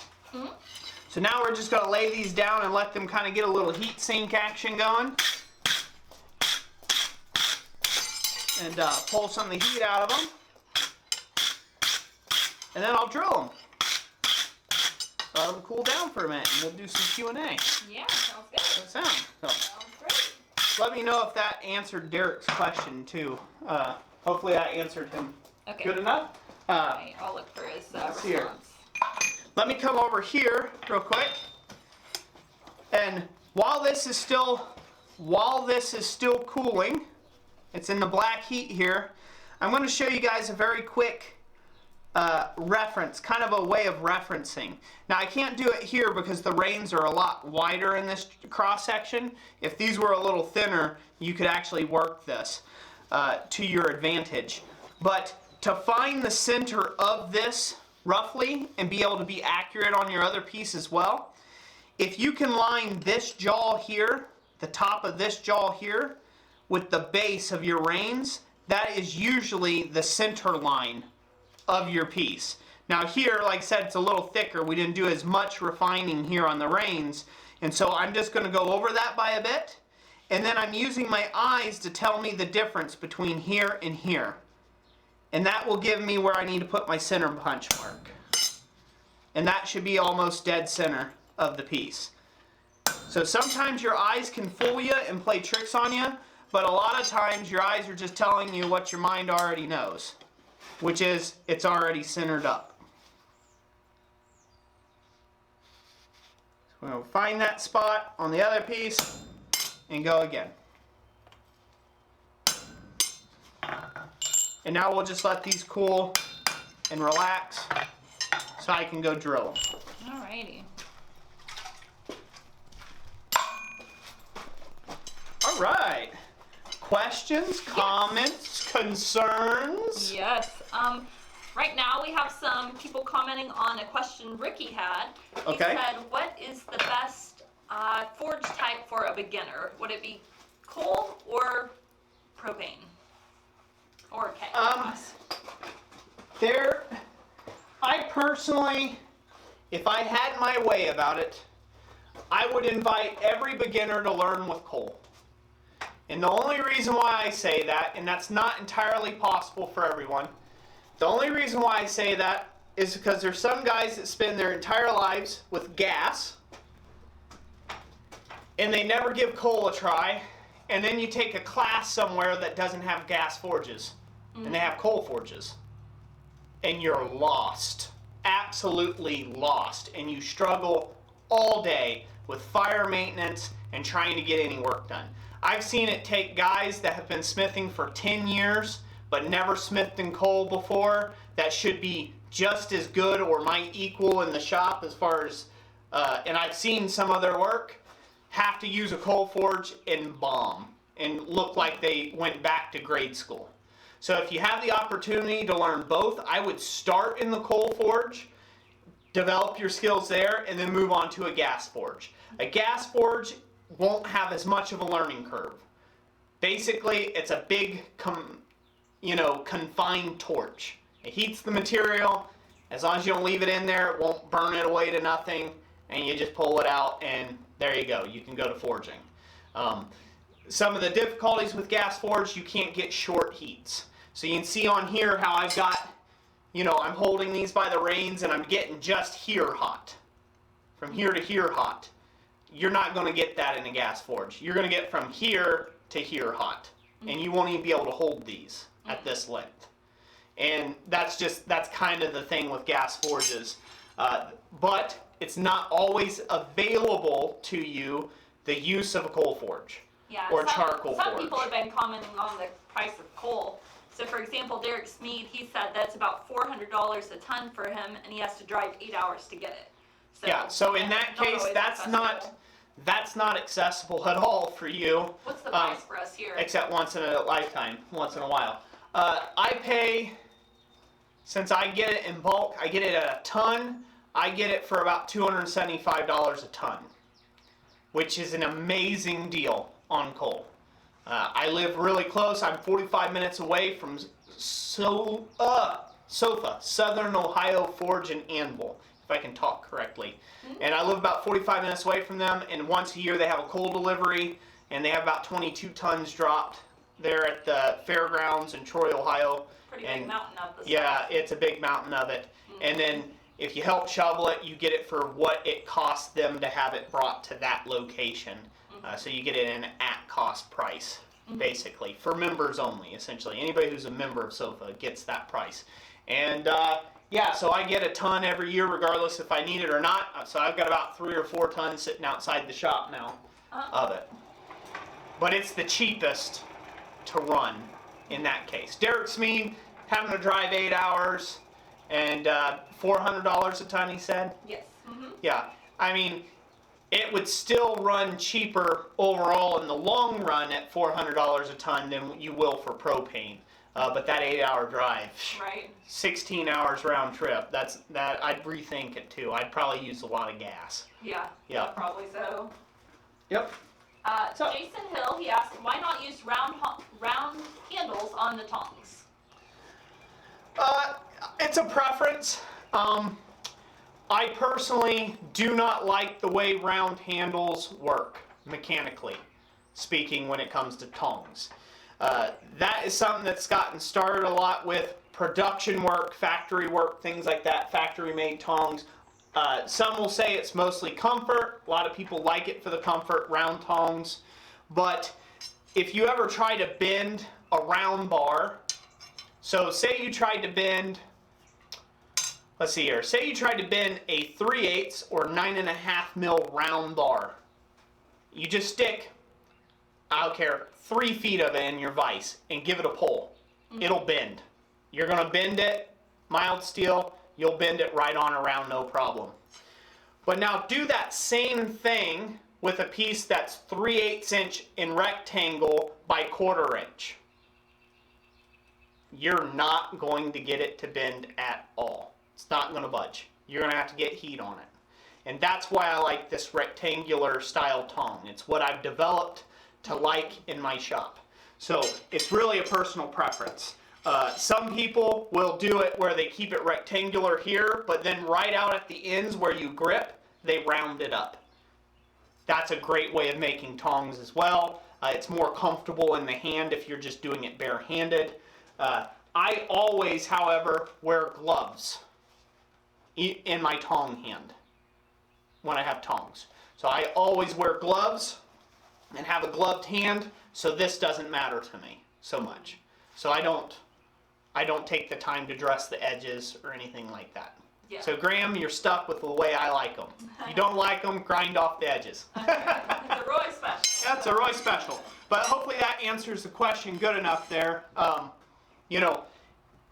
So now we're just going to lay these down and let them kind of get a little heat sink action going. And pull some of the heat out of them. And then I'll drill them. Let them cool down for a minute, and we'll do some Q&A. Yeah, sounds good. How's that sound? Sounds great. Let me know if that answered Derek's question, too. Hopefully that answered him good enough. Right, I'll look for his response. Let me come over here real quick. And while this is still cooling, it's in the black heat here, I'm going to show you guys a very quick reference, kind of a way of referencing. Now I can't do it here because the reins are a lot wider in this cross section. If these were a little thinner, you could actually work this to your advantage. But to find the center of this roughly and be able to be accurate on your other piece as well, if you can line this jaw here, the top of this jaw here, with the base of your reins, that is usually the center line of your piece. Now here, like I said, it's a little thicker. We didn't do as much refining here on the reins, and so I'm just going to go over that by a bit, and then I'm using my eyes to tell me the difference between here and here, and that will give me where I need to put my center punch mark, and that should be almost dead center of the piece. So sometimes your eyes can fool you and play tricks on you, but a lot of times your eyes are just telling you what your mind already knows, which is it's already centered up. So we'll find that spot on the other piece and go again. And now we'll just let these cool and relax so I can go drill them. Alrighty. All right. Questions, comments, concerns? Yes. Right now we have some people commenting on a question Ricky had. He said, what is the best forge type for a beginner? Would it be coal or propane? Or gas? I personally, if I had my way about it, I would invite every beginner to learn with coal. And the only reason why I say that, and that's not entirely possible for everyone, the only reason why I say that is because there's some guys that spend their entire lives with gas, and they never give coal a try, and then you take a class somewhere that doesn't have gas forges, and they have coal forges, and you're lost, absolutely lost, and you struggle all day with fire maintenance and trying to get any work done. I've seen it take guys that have been smithing for 10 years but never smithed in coal before that should be just as good or might equal in the shop as far as, and I've seen some of their work, have to use a coal forge and bomb and look like they went back to grade school. So if you have the opportunity to learn both, I would start in the coal forge, develop your skills there, and then move on to a gas forge. A gas forge won't have as much of a learning curve. Basically, it's a big, confined torch. It heats the material. As long as you don't leave it in there, it won't burn it away to nothing, and you just pull it out, and there you go. You can go to forging. Some of the difficulties with gas forge, you can't get short heats. So you can see on here how I've got, I'm holding these by the reins, and I'm getting just here hot. From here to here hot. You're not going to get that in a gas forge. You're going to get from here to here hot. And you won't even be able to hold these at this length. And that's kind of the thing with gas forges. But it's not always available to you, the use of a coal forge or charcoal forge. Some people have been commenting on the price of coal. So for example, Derek Smead, he said that's about $400 a ton for him, and he has to drive 8 hours to get it. So, yeah, so in that case, that's not accessible at all for you. What's the price for us here? Except once in a lifetime, once in a while. I pay, since I get it in bulk, I get it at a ton, I get it for about $275 a ton, which is an amazing deal on coal. I live really close. I'm 45 minutes away from SOFA, Southern Ohio Forge and Anvil, if I can talk correctly. And I live about 45 minutes away from them, and once a year they have a coal delivery, and they have about 22 tons dropped there at the fairgrounds in Troy, Ohio. Pretty big mountain of the Yeah, stuff. it's a big mountain of it. And then if you help shovel it, you get it for what it costs them to have it brought to that location. So you get it in at cost price, basically, for members only, essentially. Anybody who's a member of SOFA gets that price. And yeah, so I get a ton every year, regardless if I need it or not. So I've got about 3 or 4 tons sitting outside the shop now of it. But it's the cheapest to run in that case. Derek Smead, having to drive 8 hours and $400 a ton, he said? Yes. Yeah, I mean, it would still run cheaper overall in the long run at $400 a ton than you will for propane. But that 8-hour drive, right? 16 hours round trip. That I'd rethink it too. I'd probably use a lot of gas. Yeah, probably so. Yep. Jason Hill, he asked, why not use round handles on the tongs? It's a preference. I personally do not like the way round handles work, mechanically speaking, when it comes to tongs. That is something that's gotten started a lot with production work, factory work, things like that, factory-made tongs. Some will say it's mostly comfort. A lot of people like it for the comfort, round tongs. But if you ever try to bend a round bar, so say you tried to bend, let's see here, say you tried to bend a 3/8 or 9.5 mil round bar. You just stick, I don't care, 3 feet of it in your vise and give it a pull. It'll bend. You're going to bend it, mild steel, you'll bend it right on around, no problem. But now do that same thing with a piece that's 3/8 inch in rectangle by 1/4 inch. You're not going to get it to bend at all. It's not going to budge. You're going to have to get heat on it. And that's why I like this rectangular style tong. It's what I've developed to like in my shop. So it's really a personal preference. Some people will do it where they keep it rectangular here, but then right out at the ends where you grip, they round it up. That's a great way of making tongs as well. It's more comfortable in the hand if you're just doing it barehanded. I always, however, wear gloves in my tong hand when I have tongs. So I always wear gloves and have a gloved hand, so this doesn't matter to me so much. So I don't take the time to dress the edges or anything like that. Yeah. So Graham, you're stuck with the way I like them. If you don't like them, grind off the edges. It's a Roy special. That's a Roy special. But hopefully that answers the question good enough there. You know,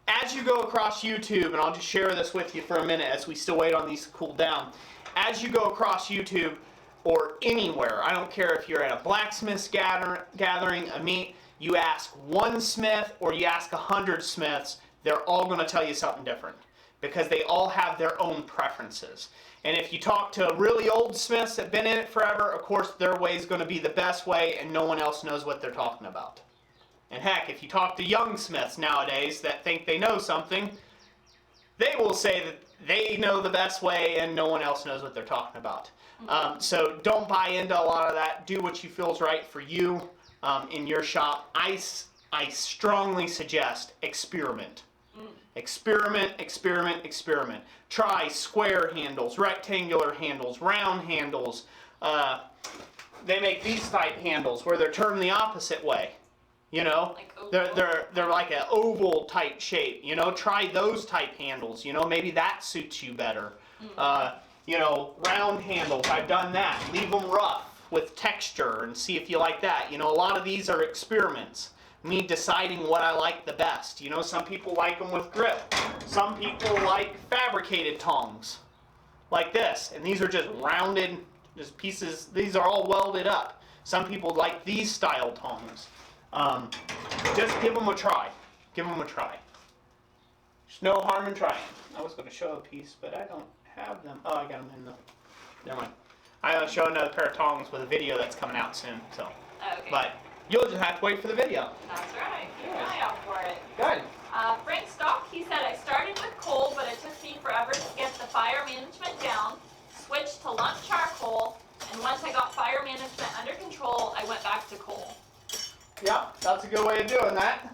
as you go across YouTube, and I'll just share this with you for a minute as we still wait on these to cool down. As you go across YouTube or anywhere, I don't care if you're at a blacksmith's gathering, a meet, you ask one smith or you ask 100 smiths, they're all going to tell you something different because they all have their own preferences. And if you talk to really old smiths that have been in it forever, of course their way is going to be the best way and no one else knows what they're talking about. And heck, if you talk to young smiths nowadays that think they know something, they will say that they know the best way and no one else knows what they're talking about. So don't buy into a lot of that. Do what you feel is right for you in your shop. I strongly suggest experiment. Experiment, experiment, experiment. Try square handles, rectangular handles, round handles. They make these type handles where they're turned the opposite way. You know, Like oval? they're like an oval type shape. You know, try those type handles. You know, maybe that suits you better. You know, round handles. I've done that. Leave them rough with texture and see if you like that. You know, a lot of these are experiments. Me deciding what I like the best. You know, some people like them with grip. Some people like fabricated tongs, like this. And these are just rounded, just pieces. These are all welded up. Some people like these style tongs. Just give them a try. Give them a try. There's no harm in trying. I was going to show a piece, but I don't have them. Oh, I got them in the... Never mind. I'll show another pair of tongs with a video that's coming out soon. So, Okay. but you'll just have to wait for the video. That's right. Keep an eye out for it. Good. Frank Stock, he said, I started with coal, but it took me forever to get the fire management down, switched to lump charcoal, and once I got fire management under control, I went back to coal. Yeah, that's a good way of doing that.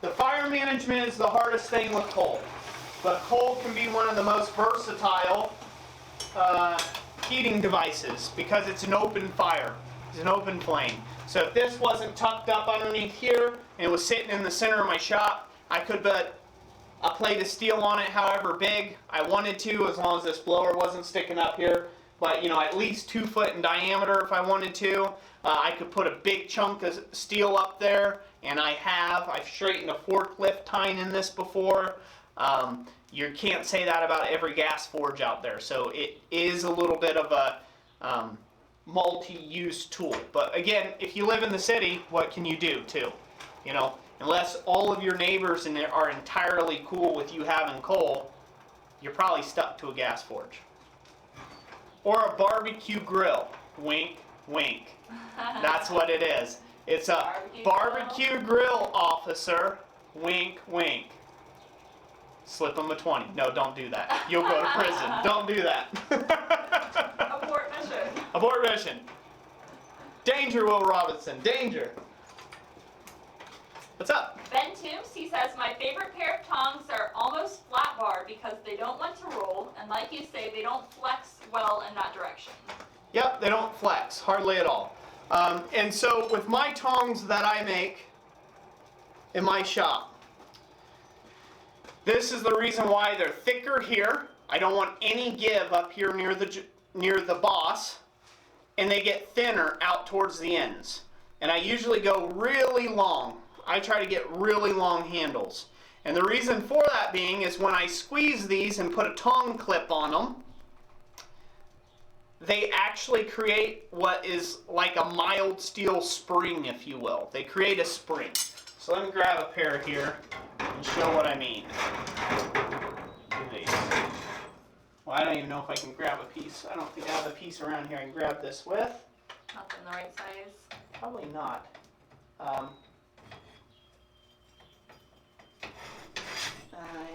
The fire management is the hardest thing with coal, but coal can be one of the most versatile heating devices because it's an open fire. It's an open flame. So if this wasn't tucked up underneath here and it was sitting in the center of my shop, I could put a plate of steel on it however big I wanted to, as long as this blower wasn't sticking up here. But you know, at least 2 foot in diameter if I wanted to. I could put a big chunk of steel up there, and I've straightened a forklift tine in this before. You can't say that about every gas forge out there, so it is a little bit of a multi-use tool. But again, if you live in the city, what can you do too? You know, unless all of your neighbors in there are entirely cool with you having coal, you're probably stuck to a gas forge. Or a barbecue grill. Wink, wink. That's what it is. It's a barbecue grill officer. Wink, wink. Slip them a 20. No, don't do that. You'll go to prison. Don't do that. Abort mission. Abort mission. Danger, Will Robinson. Danger. What's up? Ben Toombs, he says, my favorite pair of tongs are almost flat bar because they don't want to roll, and like you say, they don't flex well in that direction. Yep, they don't flex, hardly at all. And so with my tongs that I make in my shop, this is the reason why they're thicker here. I don't want any give up here near the boss, and they get thinner out towards the ends. And I usually go really long. I try to get really long handles. And the reason for that being is when I squeeze these and put a tong clip on them, they actually create what is like a mild steel spring, if you will. They create a spring. So let me grab a pair here and show what I mean. Well, I don't even know if I can grab a piece. I don't think I have a piece around here I can grab this with. Not in the right size. Probably not.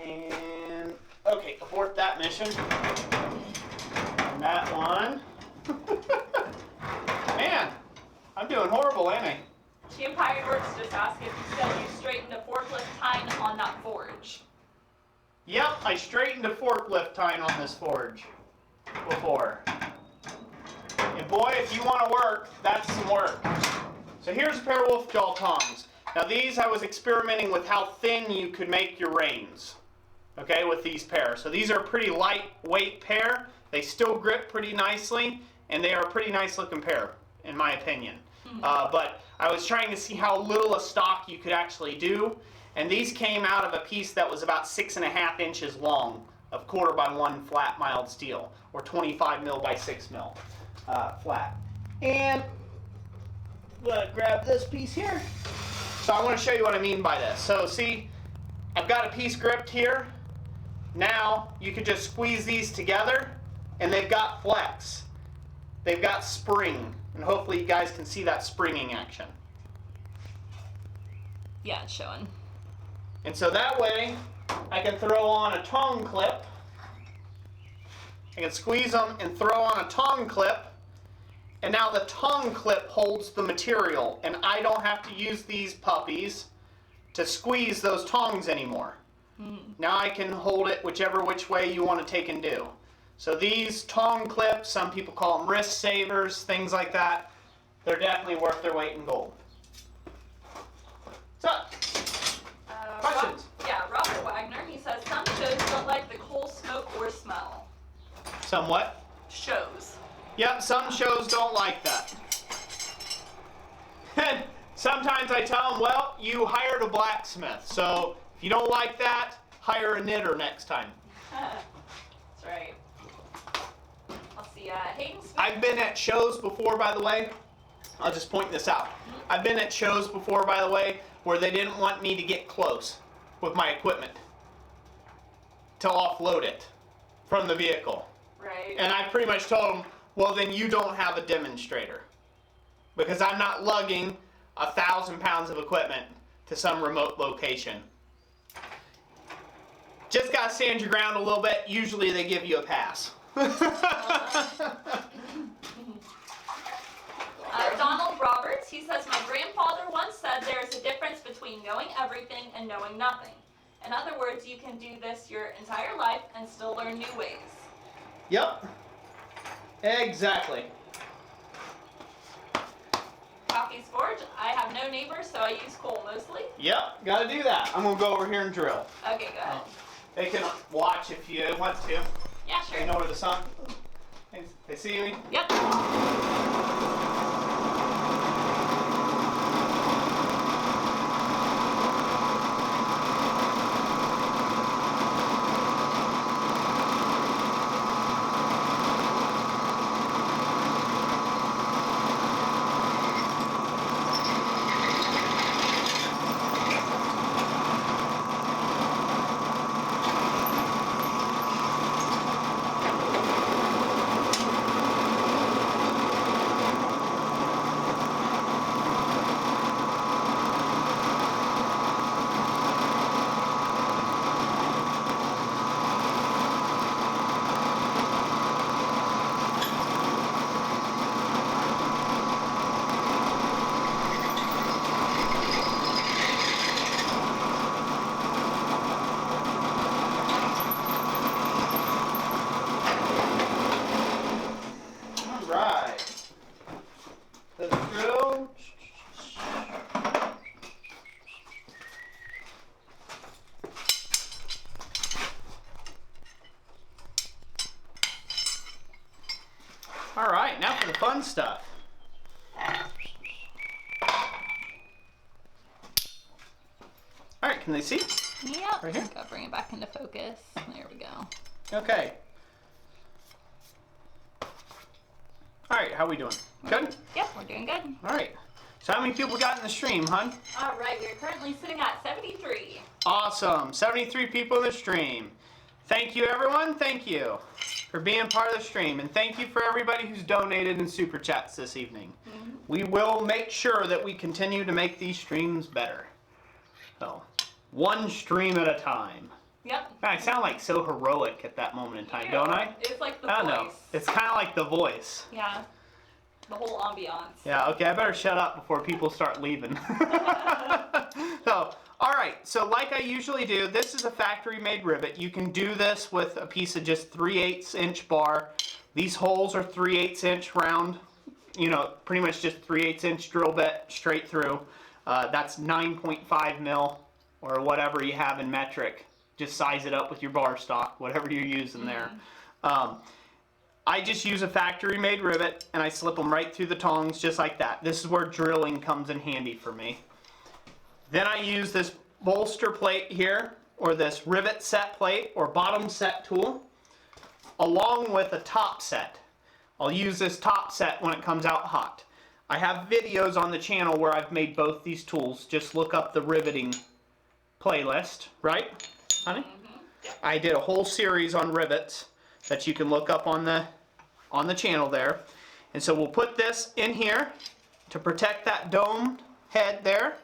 And okay, abort that mission. And that one. Man, I'm doing horrible, ain't I? Jim Ironworks just asked if you said you straightened a forklift tine on that forge. Yep, I straightened a forklift tine on this forge before. And boy, if you want to work, that's some work. So here's a pair of wolf jaw tongs. Now these, I was experimenting with how thin you could make your reins, okay, with these pairs. So these are a pretty lightweight pair. They still grip pretty nicely, and they are a pretty nice looking pair, in my opinion. But I was trying to see how little a stock you could actually do, and these came out of a piece that was about 6.5 inches long of 1/4x1 flat mild steel, or 25 mil by 6 mil flat. And I'm gonna grab this piece here. So I want to show you what I mean by this. So see, I've got a piece gripped here. Now you could just squeeze these together and they've got flex. They've got spring. And hopefully you guys can see that springing action. Yeah, it's showing. And so that way I can throw on a tong clip. I can squeeze them and throw on a tong clip. And now the tong clip holds the material, and I don't have to use these puppies to squeeze those tongs anymore. Now I can hold it whichever which way you want to take and do. So these tong clips, some people call them wrist savers, things like that, they're definitely worth their weight in gold. What's up? Questions? Robert Wagner, he says some shows don't like the coal smoke or smell. Some what? Shows. Yep, some shows don't like that. And sometimes I tell them, well, you hired a blacksmith, so if you don't like that, hire a knitter next time. That's right. Let's see, Hayden Smith. I've been at shows before, by the way. I'll just point this out. I've been at shows before, by the way, where they didn't want me to get close with my equipment to offload it from the vehicle. Right. And I pretty much told them, well, then you don't have a demonstrator. Because I'm not lugging 1,000 pounds of equipment to some remote location. Just got to stand your ground a little bit. Usually they give you a pass. Donald Roberts, he says, my grandfather once said there is a difference between knowing everything and knowing nothing. In other words, you can do this your entire life and still learn new ways. Yep. Exactly. Coffee's Forge, I have no neighbors, so I use coal mostly. Yep, got to do that. I'm going to go over here and drill. Okay, go ahead. They can watch if you want to. Yeah, sure. They know where the sun. They see me? Yep. All right, now for the fun stuff. All right, can they see? Yep. Right here? I'll bring it back into focus. There we go. Okay. All right, how we doing? Good? Yep, we're doing good. All right. So how many people got in the stream, hon? All right, we're currently sitting at 73. Awesome. 73 people in the stream. Thank you, everyone. Thank you for being part of the stream. And thank you for everybody who's donated in Super Chats this evening. We will make sure that we continue to make these streams better. So, one stream at a time. Yep. I sound like so heroic at that moment in time, don't I? It's like the I voice. don't know. It's kind of like The Voice. Yeah. The whole ambiance. Yeah, okay, I better shut up before people start leaving. So, alright, so like I usually do, this is a factory-made rivet. You can do this with a piece of just 3/8 inch bar. These holes are 3/8 inch round, you know, pretty much just 3/8 inch drill bit straight through. That's 9.5 mil or whatever you have in metric. Just size it up with your bar stock, whatever you're using there. I just use a factory-made rivet and I slip them right through the tongs just like that. This is where drilling comes in handy for me. Then I use this bolster plate here, or this rivet set plate or bottom set tool, along with a top set. I'll use this top set when it comes out hot. I have videos on the channel where I've made both these tools. Just look up the riveting playlist, right, honey? I did a whole series on rivets that you can look up on the channel there. And so we'll put this in here to protect that dome head there.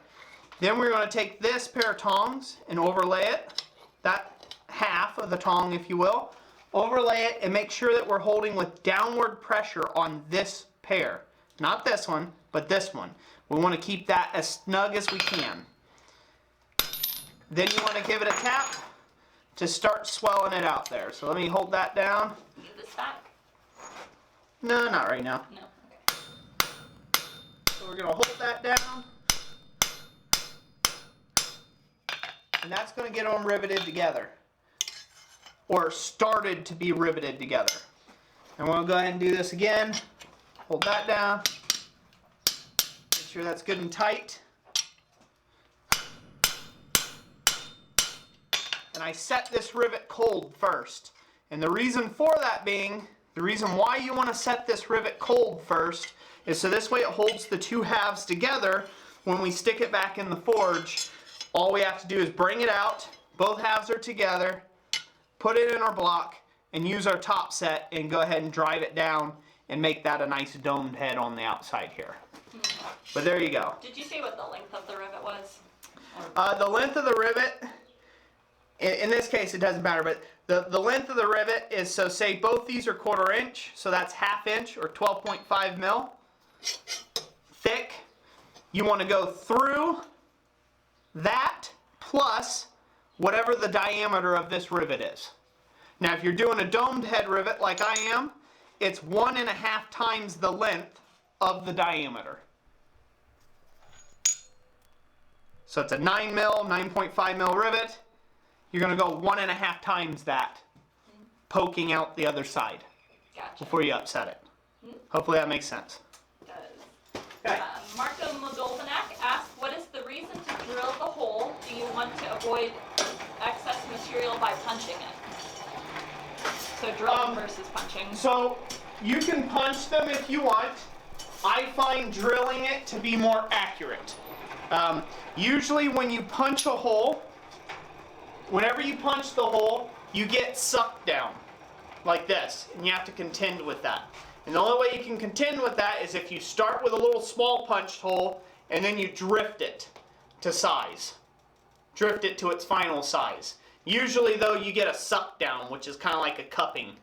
Then we're going to take this pair of tongs and overlay it, that half of the tong if you will, overlay it and make sure that we're holding with downward pressure on this pair. Not this one, but this one. We want to keep that as snug as we can. Then you want to give it a tap to start swelling it out there. So let me hold that down. Give this back? No, not right now. No. Okay. So we're going to hold that down. And that's going to get them riveted together. Or started to be riveted together. And we'll go ahead and do this again. Hold that down. Make sure that's good and tight. And I set this rivet cold first. And the reason for that being, the reason why you want to set this rivet cold first is so this way it holds the two halves together. When we stick it back in the forge, all we have to do is bring it out, both halves are together, put it in our block, and use our top set and go ahead and drive it down and make that a nice domed head on the outside here. But there you go. Did you say what the length of the rivet was? The length of the rivet, in this case it doesn't matter, but the length of the rivet is, so say both these are 1/4 inch, so that's 1/2 inch or 12.5 mil thick. You want to go through that plus whatever the diameter of this rivet is. Now if you're doing a domed head rivet like I am, it's 1.5 times the length of the diameter. So it's a 9 mil, 9.5 mil rivet. You're going to go 1.5 times that, poking out the other side. Gotcha. Before you upset it. Hopefully that makes sense. It does. Okay. Marco Moldolvanak asked, what is the reason to drill the hole? Do you want to avoid excess material by punching it? So drilling versus punching. So you can punch them if you want. I find drilling it to be more accurate. Usually when you punch a hole, whenever you punch the hole, you get sucked down like this, and you have to contend with that. And the only way you can contend with that is if you start with a little small punched hole and then you drift it to size. Drift it to its final size. Usually though you get a suck down, which is kind of like a cupping,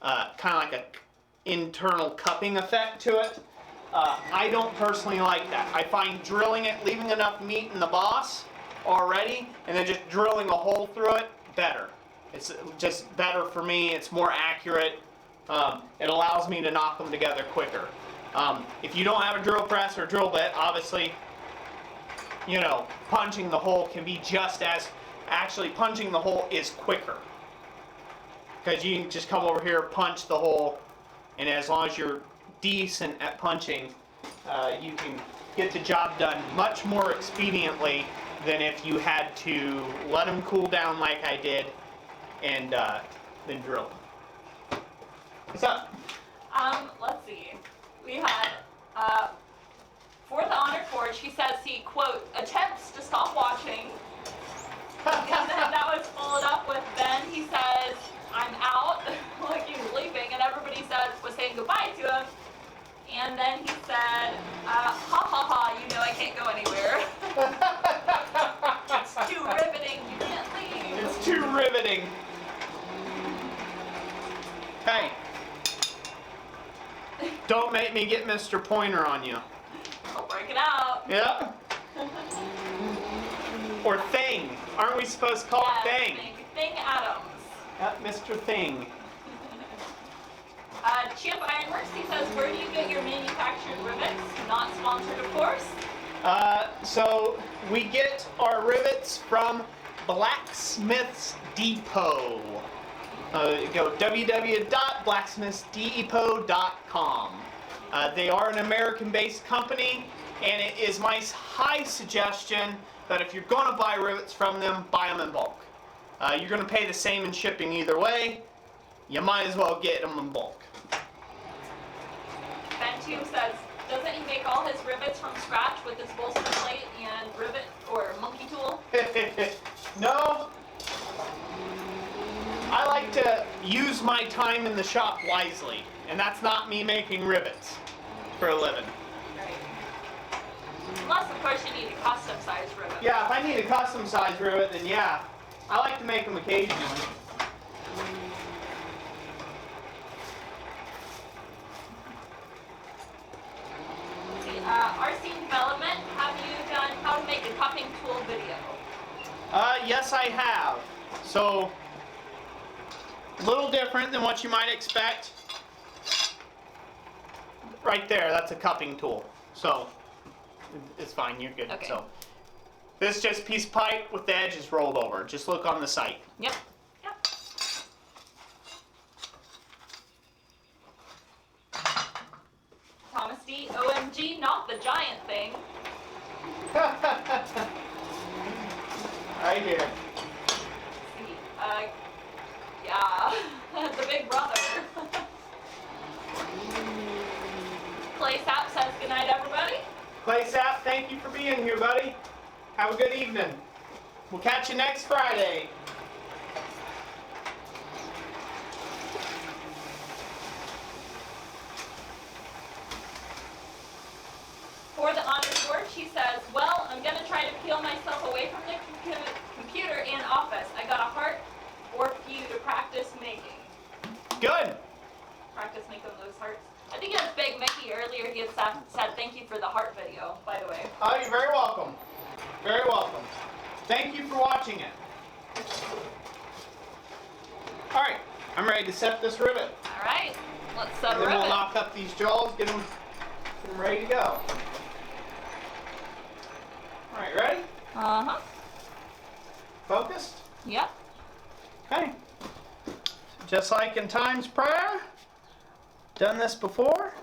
kind of like a internal cupping effect to it. I don't personally like that. I find drilling it, leaving enough meat in the boss already, and then just drilling a hole through it, better. It's just better for me. It's more accurate. It allows me to knock them together quicker. If you don't have a drill press or drill bit, obviously, you know, punching the hole can be just as, actually punching the hole is quicker. Because you can just come over here, punch the hole, and as long as you're decent at punching, you can get the job done much more expediently than if you had to let them cool down like I did and then drill them. What's up? Let's see. We had, for the Honored Forge, he says he, quote, attempts to stop watching. And then that was followed up with Ben. He says, I'm out, like he's leaving, and everybody was saying goodbye to him. And then he said, ha ha ha, you know I can't go anywhere. It's too riveting, you can't leave. It's too riveting. Hey. Don't make me get Mr. Pointer on you. I'll break it out. Yeah. Or Thing. Aren't we supposed to call it Thing? Thing Adams. Yep, Mr. Thing. Champ Ironworks, he says, where do you get your manufactured rivets? Not sponsored, of course. So we get our rivets from Blacksmith's Depot. Go www.blacksmithsdepot.com. They are an American-based company, and it is my high suggestion that if you're going to buy rivets from them, buy them in bulk. You're going to pay the same in shipping either way. You might as well get them in bulk. Ben Tube says, doesn't he make all his rivets from scratch with his bolster plate and rivet or monkey tool? No. I like to use my time in the shop wisely, and that's not me making rivets for a living. Right. Unless, of course, you need a custom-sized rivet. Yeah, if I need a custom-sized rivet, then yeah. I like to make them occasionally. RC Development, have you done how to make a cupping tool video? Yes, I have. So, a little different than what you might expect. Right there, that's a cupping tool. So, it's fine, you're good. Okay. So, This is just a piece of pipe with the edges rolled over. Just look on the site. Yep. Yep. Thomas D, OMG, not the giant thing. Right here. See, yeah, the big brother. Clay Sap says goodnight, everybody. Clay Sap, thank you for being here, buddy. Have a good evening. We'll catch you next Friday. For the underscore, she says, well, I'm going to try to peel myself away from the computer and office. I got a heart or few to practice making. Good. Practice making those hearts. I think it was Big Mickey earlier. He had said thank you for the heart video, by the way. Oh, you're very welcome. Very welcome. Thank you for watching it. All right, I'm ready to set this rivet. All right, let's set a And then rivet. we'll knock up these jaws, get them ready to go. All right, ready? Uh-huh. Focused? Yep. Okay. Just like in times prior, done this before.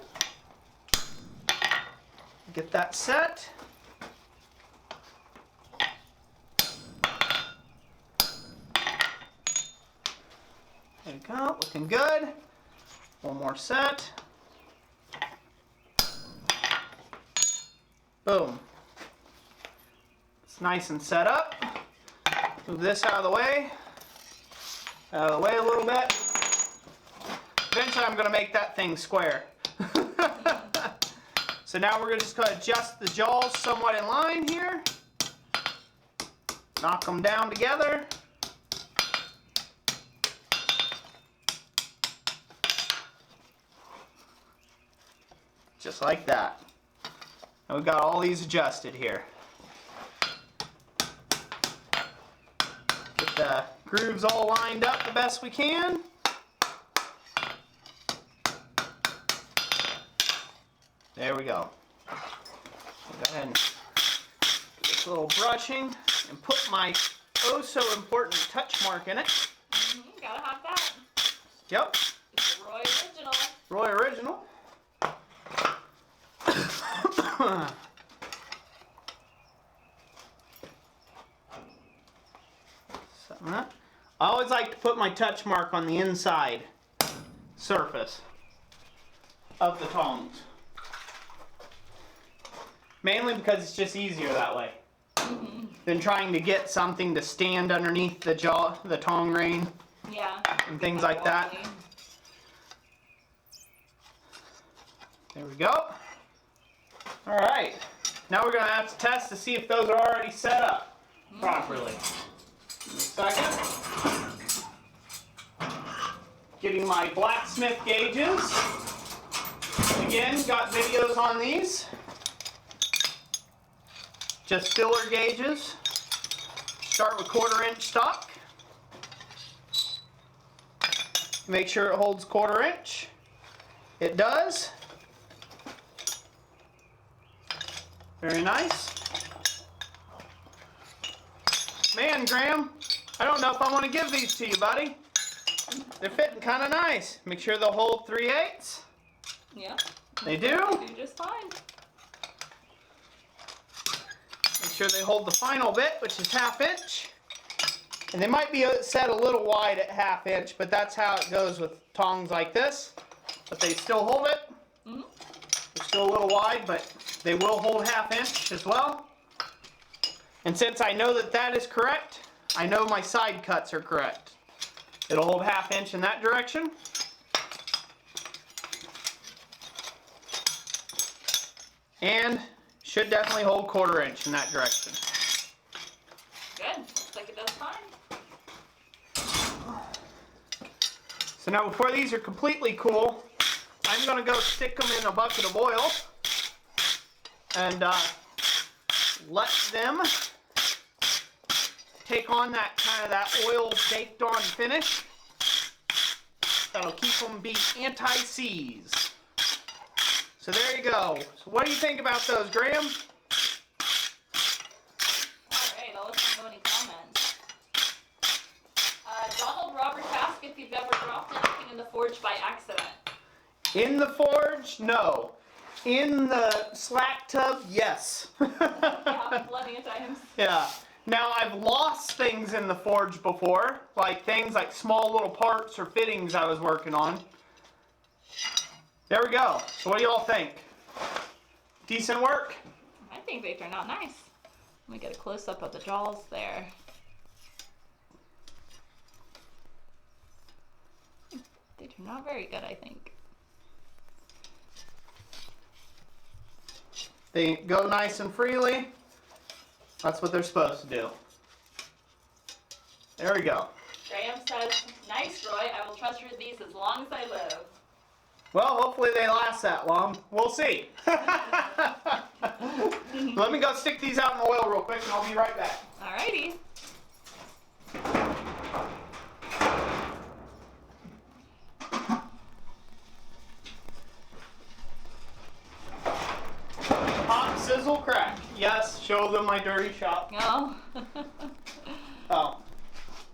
Get that set. There you go, looking good. One more set. Boom. It's nice and set up. Move this out of the way. Out of the way a little bit. Eventually I'm going to make that thing square. So now we're just going to adjust the jaws somewhat in line here. Knock them down together. Just like that. And we've got all these adjusted here. Get the grooves all lined up the best we can. There we go. Go ahead and do this little brushing and put my oh so important touch mark in it. Gotta have that. Yep. It's a Roy original. Roy original. Something like that. I always like to put my touch mark on the inside surface of the tongs. Mainly because it's just easier that way than trying to get something to stand underneath the tong grain. Yeah. And things like that. There we go. All right. Now we're going to have to test to see if those are already set up properly. Give me a second. Getting my blacksmith gauges. Again, got videos on these. Just filler gauges. Start with 1/4 inch stock. Make sure it holds 1/4 inch. It does. Very nice. Man, Graham, I don't know if I want to give these to you, buddy. They're fitting kind of nice. Make sure they'll hold 3/8. Yeah. They do. They do just fine. Make sure they hold the final bit, which is 1/2 inch. And they might be set a little wide at 1/2 inch, but that's how it goes with tongs like this. But they still hold it. They're still a little wide, but they will hold 1/2 inch as well. And since I know that that is correct, I know my side cuts are correct. It'll hold 1/2 inch in that direction. And should definitely hold 1/4 inch in that direction. Good. Looks like it does fine. So now before these are completely cool, I'm going to go stick them in a bucket of oil and let them take on that kind of that oil baked on finish. That'll keep them be anti-seize. So there you go. So what do you think about those, Graham? in the forge by accident? In the forge? No. In the slack tub? Yes. Yeah, plenty of times. Yeah. Now, I've lost things in the forge before, like things like small little parts or fittings I was working on. There we go. So what do y'all think? Decent work? I think they turned out nice. Let me get a close-up of the jaws there. They turned out very good, I think. They go nice and freely. That's what they're supposed to do. There we go. Graham says, nice, Roy. I will trust you with these as long as I live. Well, hopefully they last that long. We'll see. Let me go stick these out in the oil real quick and I'll be right back. Alrighty. Hot sizzle crack. Yes, show them my dirty shop. Oh. Oh.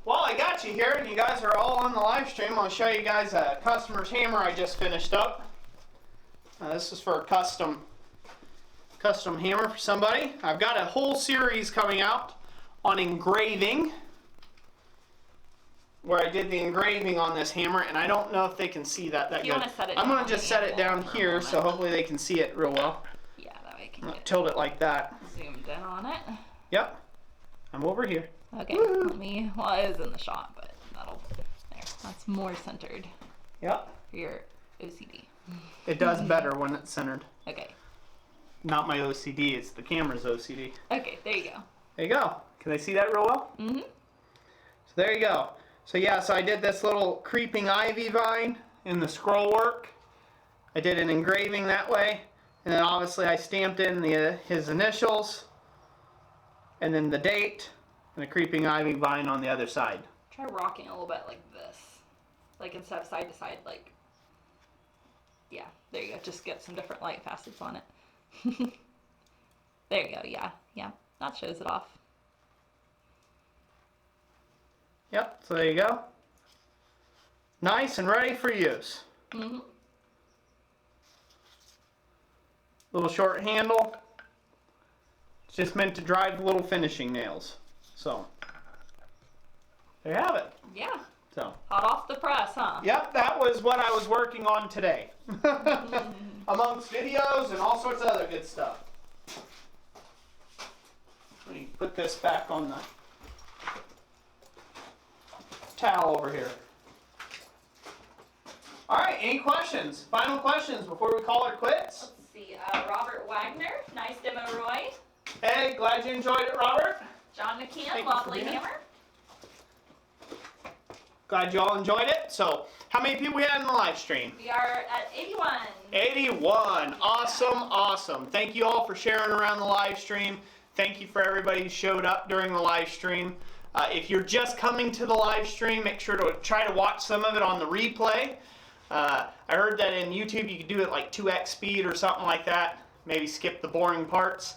Well, I got you here and you guys are all on the live stream. I'll show you guys a customer's hammer I just finished up. This is for a custom hammer for somebody. I've got a whole series coming out on engraving, where I did the engraving on this hammer, and I don't know if they can see that good. I'm going to just set it down here so hopefully they can see it real well. Yeah, that way I can get tilt it like that. zoomed in on it. Yep. I'm over here. Okay, let me, well, it was in the shot, but that's more centered Yep. for your OCD. It does better when it's centered. Okay. Not my OCD, it's the camera's OCD. Okay, there you go. There you go. Can they see that real well? Mm-hmm. So there you go. So yeah, so I did this little creeping ivy vine in the scroll work. I did an engraving that way. And then obviously I stamped in his initials. And then the date. And a creeping ivy vine on the other side. Try rocking a little bit like this. Like instead of side to side, like, yeah, there you go. Just get some different light facets on it. There you go, yeah, that shows it off. Yep, so there you go. Nice and ready for use. Mm-hmm. Little short handle. It's just meant to drive little finishing nails. So, there you have it. Yeah. So. Hot off the press, huh? Yep, that was what I was working on today. Amongst videos and all sorts of other good stuff. Let me put this back on the towel over here. Alright, any questions? Final questions before we call it quits? Let's see, Robert Wagner, nice demo, Roy. Hey, glad you enjoyed it, Robert. John McKeon, Thank you lovely for being hammer. Glad you all enjoyed it. So, how many people we had in the live stream? We are at 81. 81. Awesome, awesome. Thank you all for sharing around the live stream. Thank you for everybody who showed up during the live stream. If you're just coming to the live stream, make sure to try to watch some of it on the replay. I heard that in YouTube you could do it like 2x speed or something like that. Maybe skip the boring parts,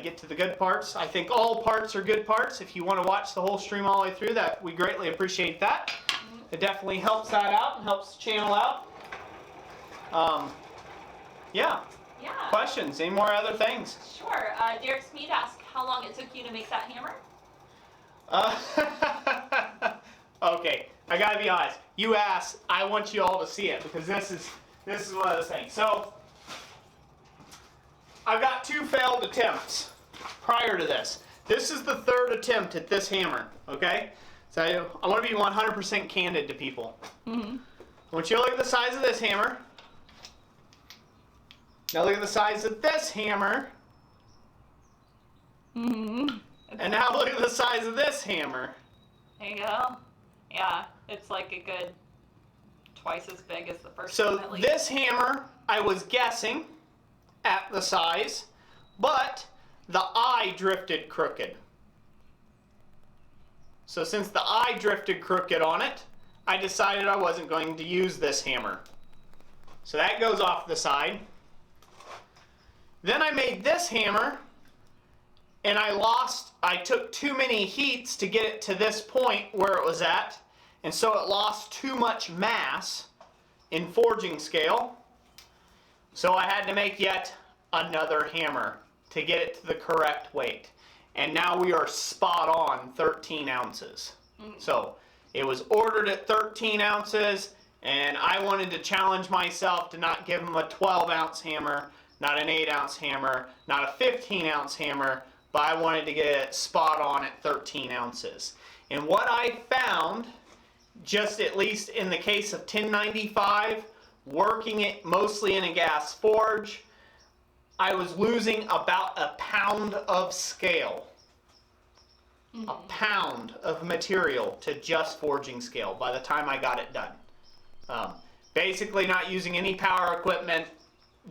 get to the good parts. I think all parts are good parts. If you want to watch the whole stream all the way through, that we greatly appreciate that. It definitely helps that out and helps the channel out. Yeah. Questions? Any more other things? Sure. Derek Smead asked how long it took you to make that hammer. Okay, I gotta be honest. You asked, I want you all to see it because this is one of those things. So I've got 2 failed attempts prior to this. This is the 3rd attempt at this hammer. Okay, so I want to be 100% candid to people. I want you to look at the size of this hammer. Now look at the size of this hammer. And now look at the size of this hammer. There you go. Yeah, it's like a good twice as big as the first So one at least. this hammer, I was guessing at the size, but the eye drifted crooked. So since the eye drifted crooked on it, I decided I wasn't going to use this hammer. So that goes off the side. Then I made this hammer, and I took too many heats to get it to this point where it was at, and so it lost too much mass. in forging scale. So I had to make yet another hammer to get it to the correct weight. And now we are spot on 13 ounces. So it was ordered at 13 ounces, and I wanted to challenge myself to not give them a 12-ounce hammer, not an 8-ounce hammer, not a 15-ounce hammer, but I wanted to get it spot on at 13 ounces. And what I found, just at least in the case of 1095, working it mostly in a gas forge, I was losing about a pound of scale. A pound of material to just forging scale by the time I got it done. Basically not using any power equipment,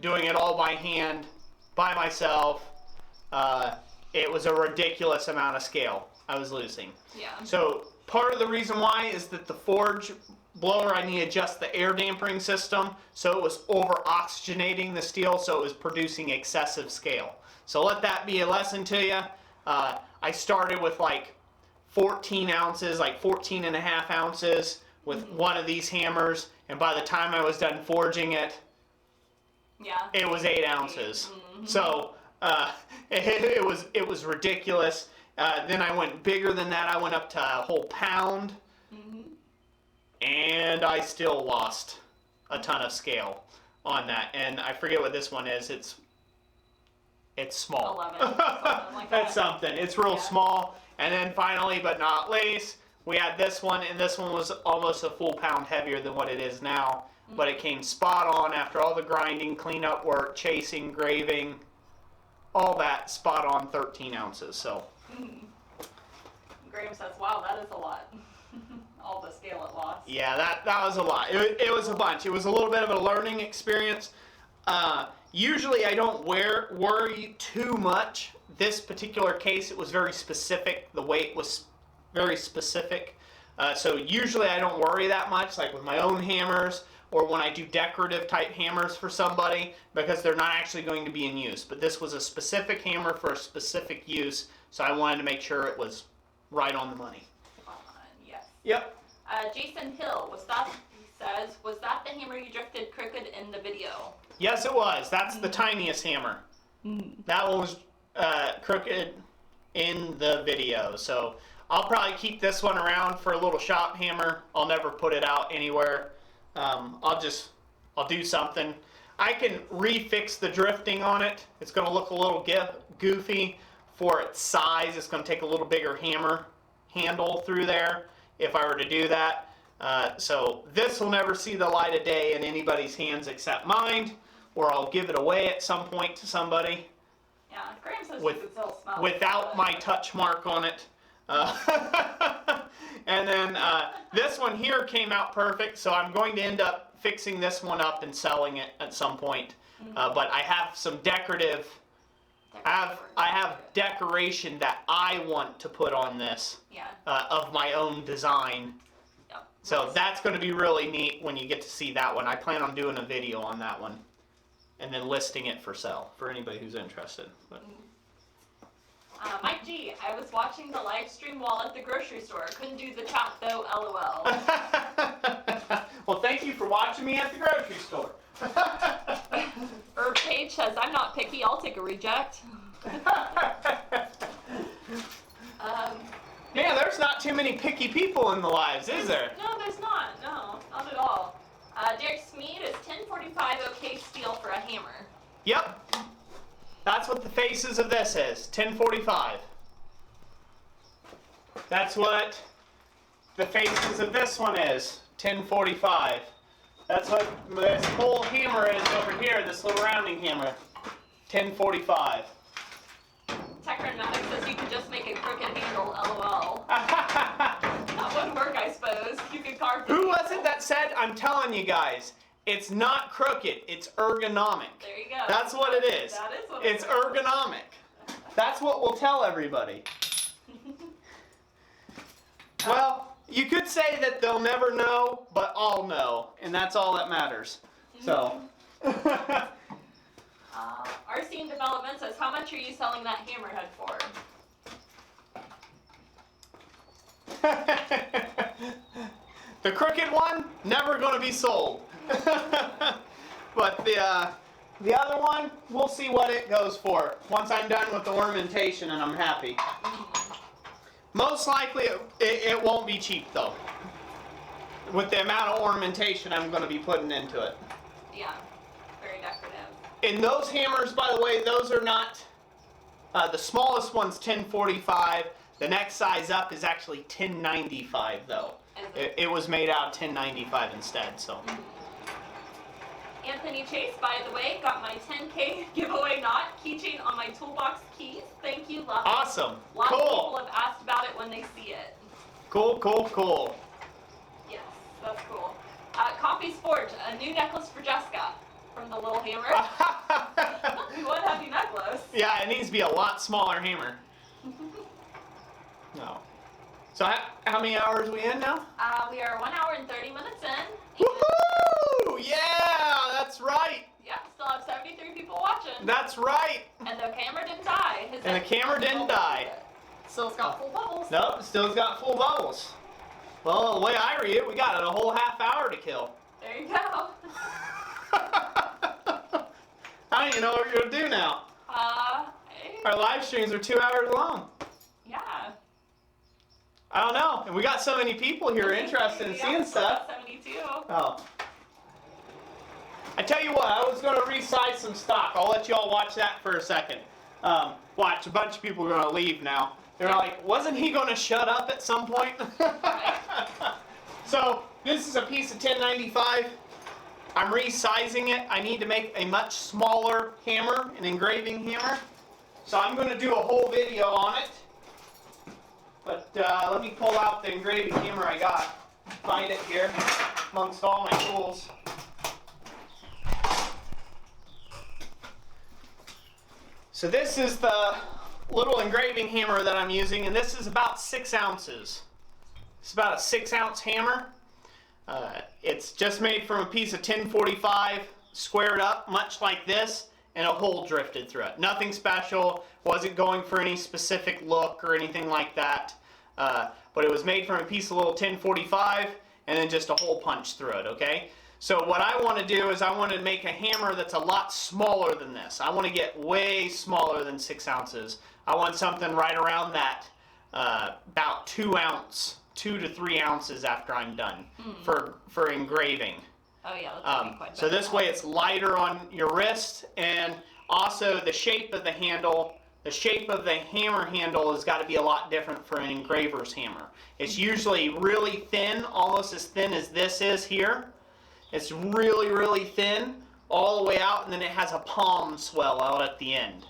doing it all by hand, by myself. It was a ridiculous amount of scale I was losing. Yeah. So part of the reason why is that the forge blower, I need to adjust the air dampering system, so it was over oxygenating the steel, so it was producing excessive scale. So let that be a lesson to you. I started with like 14 ounces, like 14 and a half ounces with one of these hammers, and by the time I was done forging it, it was 8 ounces. So it was ridiculous. Then I went bigger than that. I went up to a whole pound, and I still lost a ton of scale on that. And I forget what this one is. It's small. 11, something like that. That's something. It's real small. And then finally, but not least, we had this one, and this one was almost a full pound heavier than what it is now. But it came spot on after all the grinding, cleanup work, chasing, engraving, all that, spot on 13 ounces. So. Graham says, wow, that is a lot. All the scale it lost. Yeah, that was a lot. It was a bunch. It was a little bit of a learning experience. Usually I don't worry too much. This particular case, it was very specific. The weight was very specific. So usually I don't worry that much, like with my own hammers or when I do decorative type hammers for somebody, because they're not actually going to be in use. But this was a specific hammer for a specific use, so I wanted to make sure it was right on the money. Yes. Yep. Jason Hill, was that the hammer you drifted crooked in the video? Yes, it was. That's the tiniest hammer. That one was crooked in the video. So I'll probably keep this one around for a little shop hammer. I'll never put it out anywhere. I'll do something. I can refix the drifting on it. It's going to look a little goofy for its size. It's going to take a little bigger hammer handle through there if I were to do that. So this will never see the light of day in anybody's hands except mine, or I'll give it away at some point to somebody. Yeah, Graham says you could still smell it. Without my touch mark on it. And then this one here came out perfect, so I'm going to end up fixing this one up and selling it at some point. But I have some decorative. I have decoration that I want to put on this of my own design. Yep. So that's going to be really neat when you get to see that one. I plan on doing a video on that one and then listing it for sale for anybody who's interested. But. Mike G, I was watching the live stream while at the grocery store. Couldn't do the chat though, LOL. Well, thank you for watching me at the grocery store. Herb Page says, I'm not picky, I'll take a reject. Yeah, there's not too many picky people in the lives, is there? No, there's not. No, not at all. Derek Smeed, is 1045 okay steel for a hammer? Yep. That's what the faces of this is, 1045. That's what the faces of this one is, 1045. That's what this whole hammer is over here, this little rounding hammer, 1045. Techran Magic says you could just make a crooked handle, LOL. That wouldn't work, I suppose. You could carve the Who was handle. it that said, I'm telling you guys, it's not crooked, it's ergonomic. There you go. That's what it is. That is what it's ergonomic. That's what we'll tell everybody. Well, you could say that they'll never know, but I'll know, and that's all that matters. So. RC Development says, how much are you selling that hammerhead for? The crooked one, never going to be sold. But the other one, we'll see what it goes for once I'm done with the ornamentation and I'm happy. Most likely it won't be cheap though, with the amount of ornamentation I'm going to be putting into it. Yeah, very decorative. And those hammers, by the way, those are not, the smallest one's 1045. The next size up is actually 1095 though. It was made out of 1095 instead, so. Anthony Chase, by the way, got my 10K giveaway knot keychain on my toolbox keys. Thank you, love it. Awesome. Lots Cool. of people have asked about it when they see it. Cool, cool, cool. Yes, that's cool. Coffee Forge, a new necklace for Jessica from the little hammer. One heavy necklace. Yeah, it needs to be a lot smaller hammer. No. So how many hours are we in now? We are 1 hour and 30 minutes in. Woohoo! Yeah, that's right. Yeah, still have 73 people watching. That's right. And the camera didn't die. And the camera didn't die. Still's got full bubbles. Nope, still's got full bubbles. Well, the way I read it, we got a whole half hour to kill. There you go. I don't even know what we're going to do now. Our live streams are 2 hours long. Yeah. I don't know. And we got so many people here interested in seeing stuff. 72. Oh. I tell you what, I was going to resize some stock. I'll let you all watch that for a second. Watch, a bunch of people are going to leave now. They're like, wasn't he going to shut up at some point? So, this is a piece of 1095. I'm resizing it. I need to make a much smaller hammer, an engraving hammer. So I'm going to do a whole video on it. But let me pull out the engraving hammer I got. Find it here amongst all my tools. So this is the little engraving hammer that I'm using, and this is about 6 ounces. It's about a 6-ounce hammer. It's just made from a piece of 1045, squared up, much like this, and a hole drifted through it. Nothing special, wasn't going for any specific look or anything like that. But it was made from a piece of little 1045, and then just a hole punch through it, okay? So what I want to do is I want to make a hammer that's a lot smaller than this. I want to get way smaller than 6 ounces. I want something right around that, about 2 to 3 ounces after I'm done for engraving. Oh yeah, that's gonna be quite So bad. this way it's lighter on your wrist, and also the shape of the handle, the shape of the hammer handle has got to be a lot different for an engraver's hammer. It's usually really thin, almost as thin as this is here. It's really, really thin all the way out, and then it has a palm swell out at the end.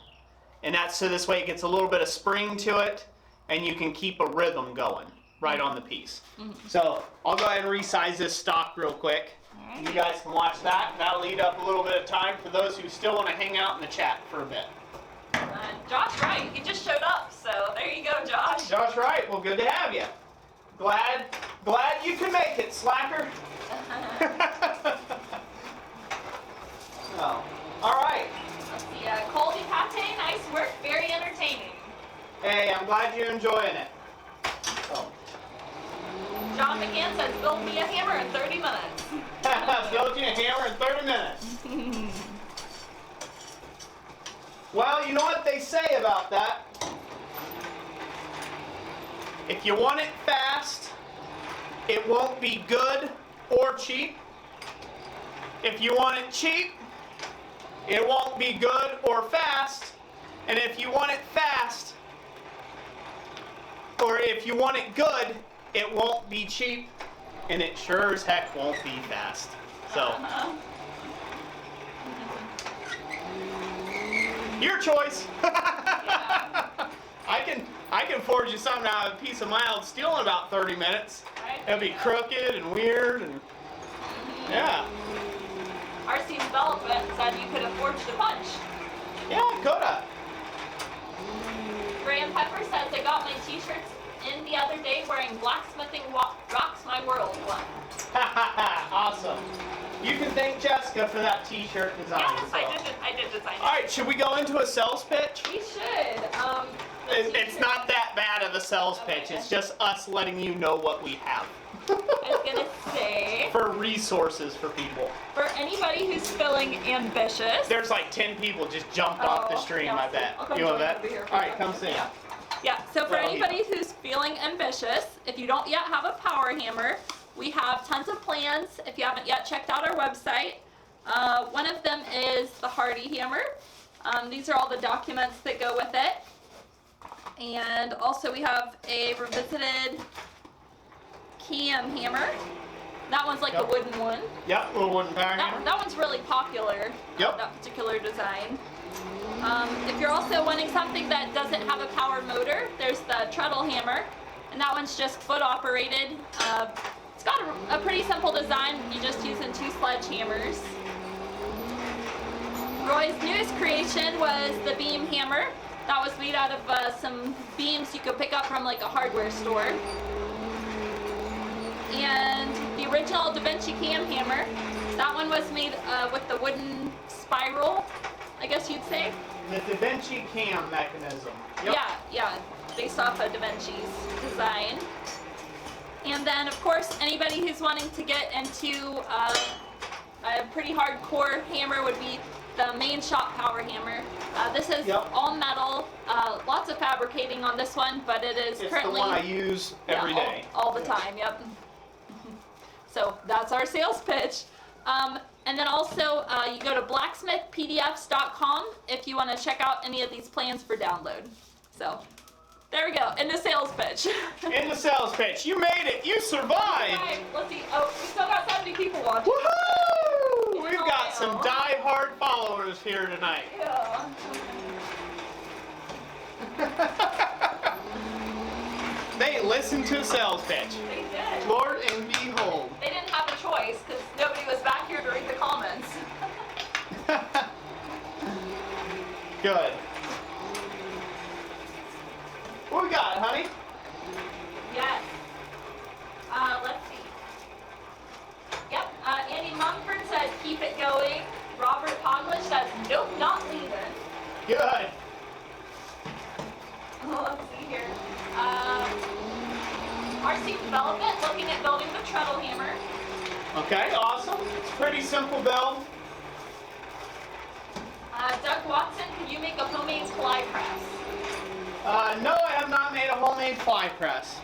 And that's so this way it gets a little bit of spring to it, and you can keep a rhythm going right on the piece. So I'll go ahead and resize this stock real quick. Alright. You guys can watch that. That'll lead up a little bit of time for those who still want to hang out in the chat for a bit. Josh Wright, he just showed up, so there you go, Josh. Josh Wright, well, good to have you. Glad you can make it, slacker. Oh, all right. Let's see, Colby Pate, nice work, very entertaining. Hey, I'm glad you're enjoying it. Oh. John McGann says, build me a hammer in 30 minutes. Build you a hammer in 30 minutes. Well, you know what they say about that? If you want it fast, it won't be good or cheap. If you want it cheap, it won't be good or fast. And if you want it fast, or if you want it good, it won't be cheap, and it sure as heck won't be fast. So, your choice. I can forge you something out of a piece of mild steel in about 30 minutes. Right? It'll be crooked and weird, and yeah. RC Development said you could have forged a punch. Yeah, coulda. Graham Pepper says, I got my t-shirts in the other day wearing Blacksmithing Rocks My World one. Awesome. You can thank Jessica for that t-shirt design. Yes, as well. I did design it. Alright, should we go into a sales pitch? We should. It's not that bad of a sales pitch. Okay. It's just us letting you know what we have. I was gonna say, For resources for people. for anybody who's feeling ambitious. There's like 10 people just jumped off the stream, yeah, I bet. I'll come You want join that? over here for All a right, come second. see. Yeah, so for Well, anybody who's feeling ambitious, if you don't yet have a power hammer, we have tons of plans if you haven't yet checked out our website. One of them is the Hardy hammer. These are all the documents that go with it. And also we have a revisited cam hammer. That one's like a wooden one. Yep, little wooden power hammer. That one's really popular, Yep. that particular design. If you're also wanting something that doesn't have a power motor, there's the treadle hammer, and that one's just foot operated. It's got a pretty simple design. You're just using 2 sledgehammers. Roy's newest creation was the beam hammer. That was made out of some beams you could pick up from like a hardware store. And the original Da Vinci cam hammer, that one was made with the wooden spiral, I guess you'd say. The Da Vinci cam mechanism. Yep. Yeah, based off of Da Vinci's design. And then, of course, anybody who's wanting to get into a pretty hardcore hammer would be the main shop power hammer. This is all metal, lots of fabricating on this one, but it is It's currently the one I use every day. all the time. Yep. So that's our sales pitch. And then also, you go to blacksmithpdfs.com if you want to check out any of these plans for download. So, there we go, in the sales pitch. In the sales pitch, you made it, you survived. Alright, let's see. Oh, we still got 70 people watching. Woohoo! We've got some die-hard followers here tonight. Yeah. They listened to a sales pitch. They did. Lord and behold. They didn't have a choice because nobody was back here to read the comments. Good. What we got, honey? Yes. Let's see. Yep. Andy Mumford says keep it going. Robert Poglish says nope, not leaving. Good. Let's see here. RC Development looking at building the treadle hammer. Okay, awesome. It's pretty simple build. Doug Watson, could you make a homemade fly press? No, I have not made a homemade fly press.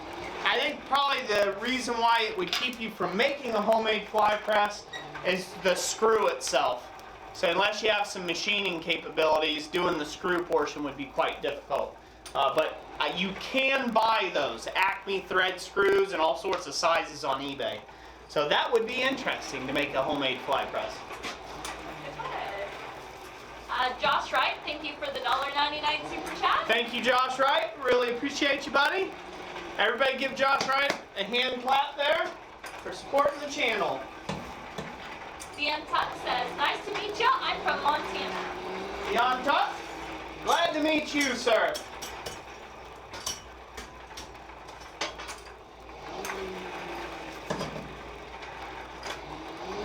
I think probably the reason why it would keep you from making a homemade fly press is the screw itself. So unless you have some machining capabilities, doing the screw portion would be quite difficult. But you can buy those Acme thread screws and all sorts of sizes on eBay. So that would be interesting to make a homemade fly press. Josh Wright, thank you for the $1.99 super chat. Thank you, Josh Wright. Really appreciate you, buddy. Everybody give Josh Wright a hand clap there for supporting the channel. Dan Tuck says, nice to meet you. I'm from Montana. Jan Tuck, glad to meet you, sir.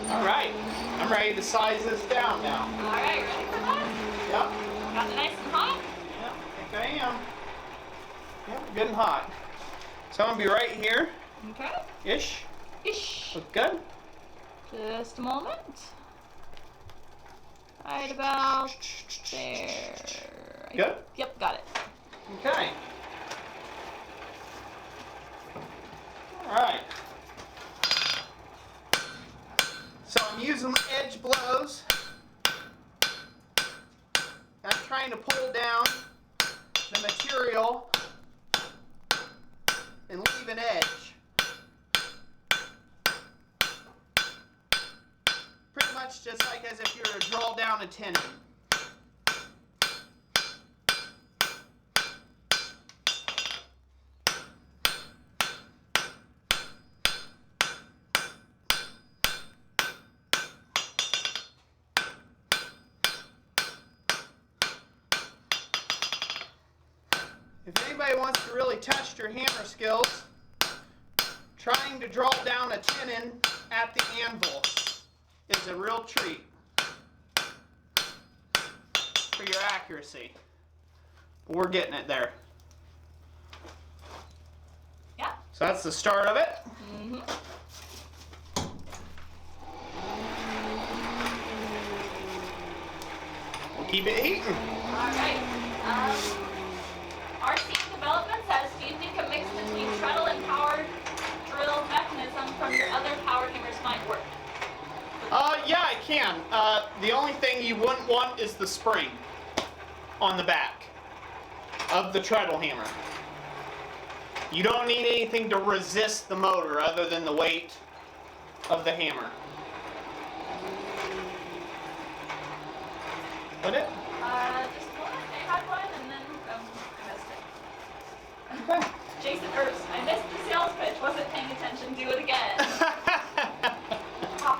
All right, I'm ready to size this down now. All right, ready for that? Yep. Got it nice and hot? Yep, I think I am. Yep, good and hot. So I'm gonna be right here, Okay. ish. Ish. Look good. Just a moment. Right about there. Good? Yep, got it. Okay. All right. So I'm using edge blows. I'm trying to pull down the material and leave an edge. Pretty much just like as if you were to draw down a tenon. If anybody wants to really test your hammer skills, trying to draw down a tenon at the anvil is a real treat for your accuracy. But we're getting it there. Yeah. So that's the start of it. Mm-hmm. Keep it heating. All right. Our seat development says, do you think a mix between treadle and power drill mechanism from your other power hammers might work? Yeah, I can. The only thing you wouldn't want is the spring on the back of the treadle hammer. You don't need anything to resist the motor other than the weight of the hammer. Would it? Just one. I had one and then I missed it. Okay. Jason Ernst, I missed the sales pitch. Wasn't paying attention. Do it again.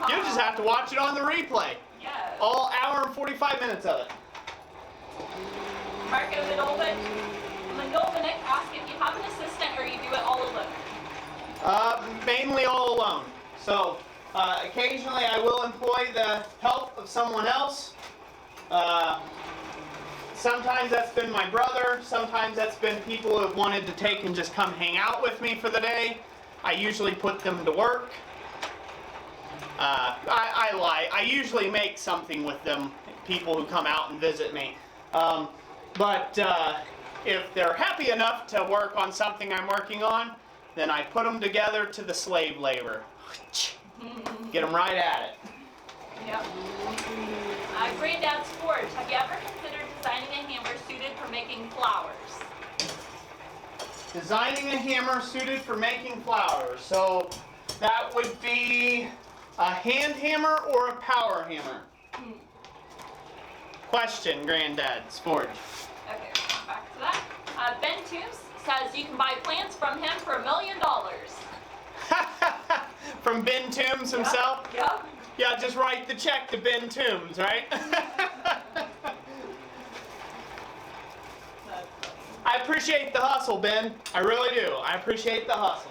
You just have to watch it on the replay. Yes. All hour and 45 minutes of it. Marco Manolvinic asked if you have an assistant or you do it all alone. Mainly all alone. So occasionally I will employ the help of someone else. Sometimes that's been my brother. Sometimes that's been people who have wanted to take and just come hang out with me for the day. I usually put them to work. I lie. I usually make something with them, people who come out and visit me. But if they're happy enough to work on something I'm working on, then I put them together to the slave labor. Get them right at it. Yep. Granddad's Forge, have you ever considered designing a hammer suited for making flowers? Designing a hammer suited for making flowers. So that would be a hand hammer or a power hammer? Question, Granddad's Forge. Okay, we'll come back to that. Ben Toombs says you can buy plants from him for $1 million. From Ben Toombs himself? Yep. Yeah, just write the check to Ben Toombs, right? I appreciate the hustle, Ben. I really do. I appreciate the hustle.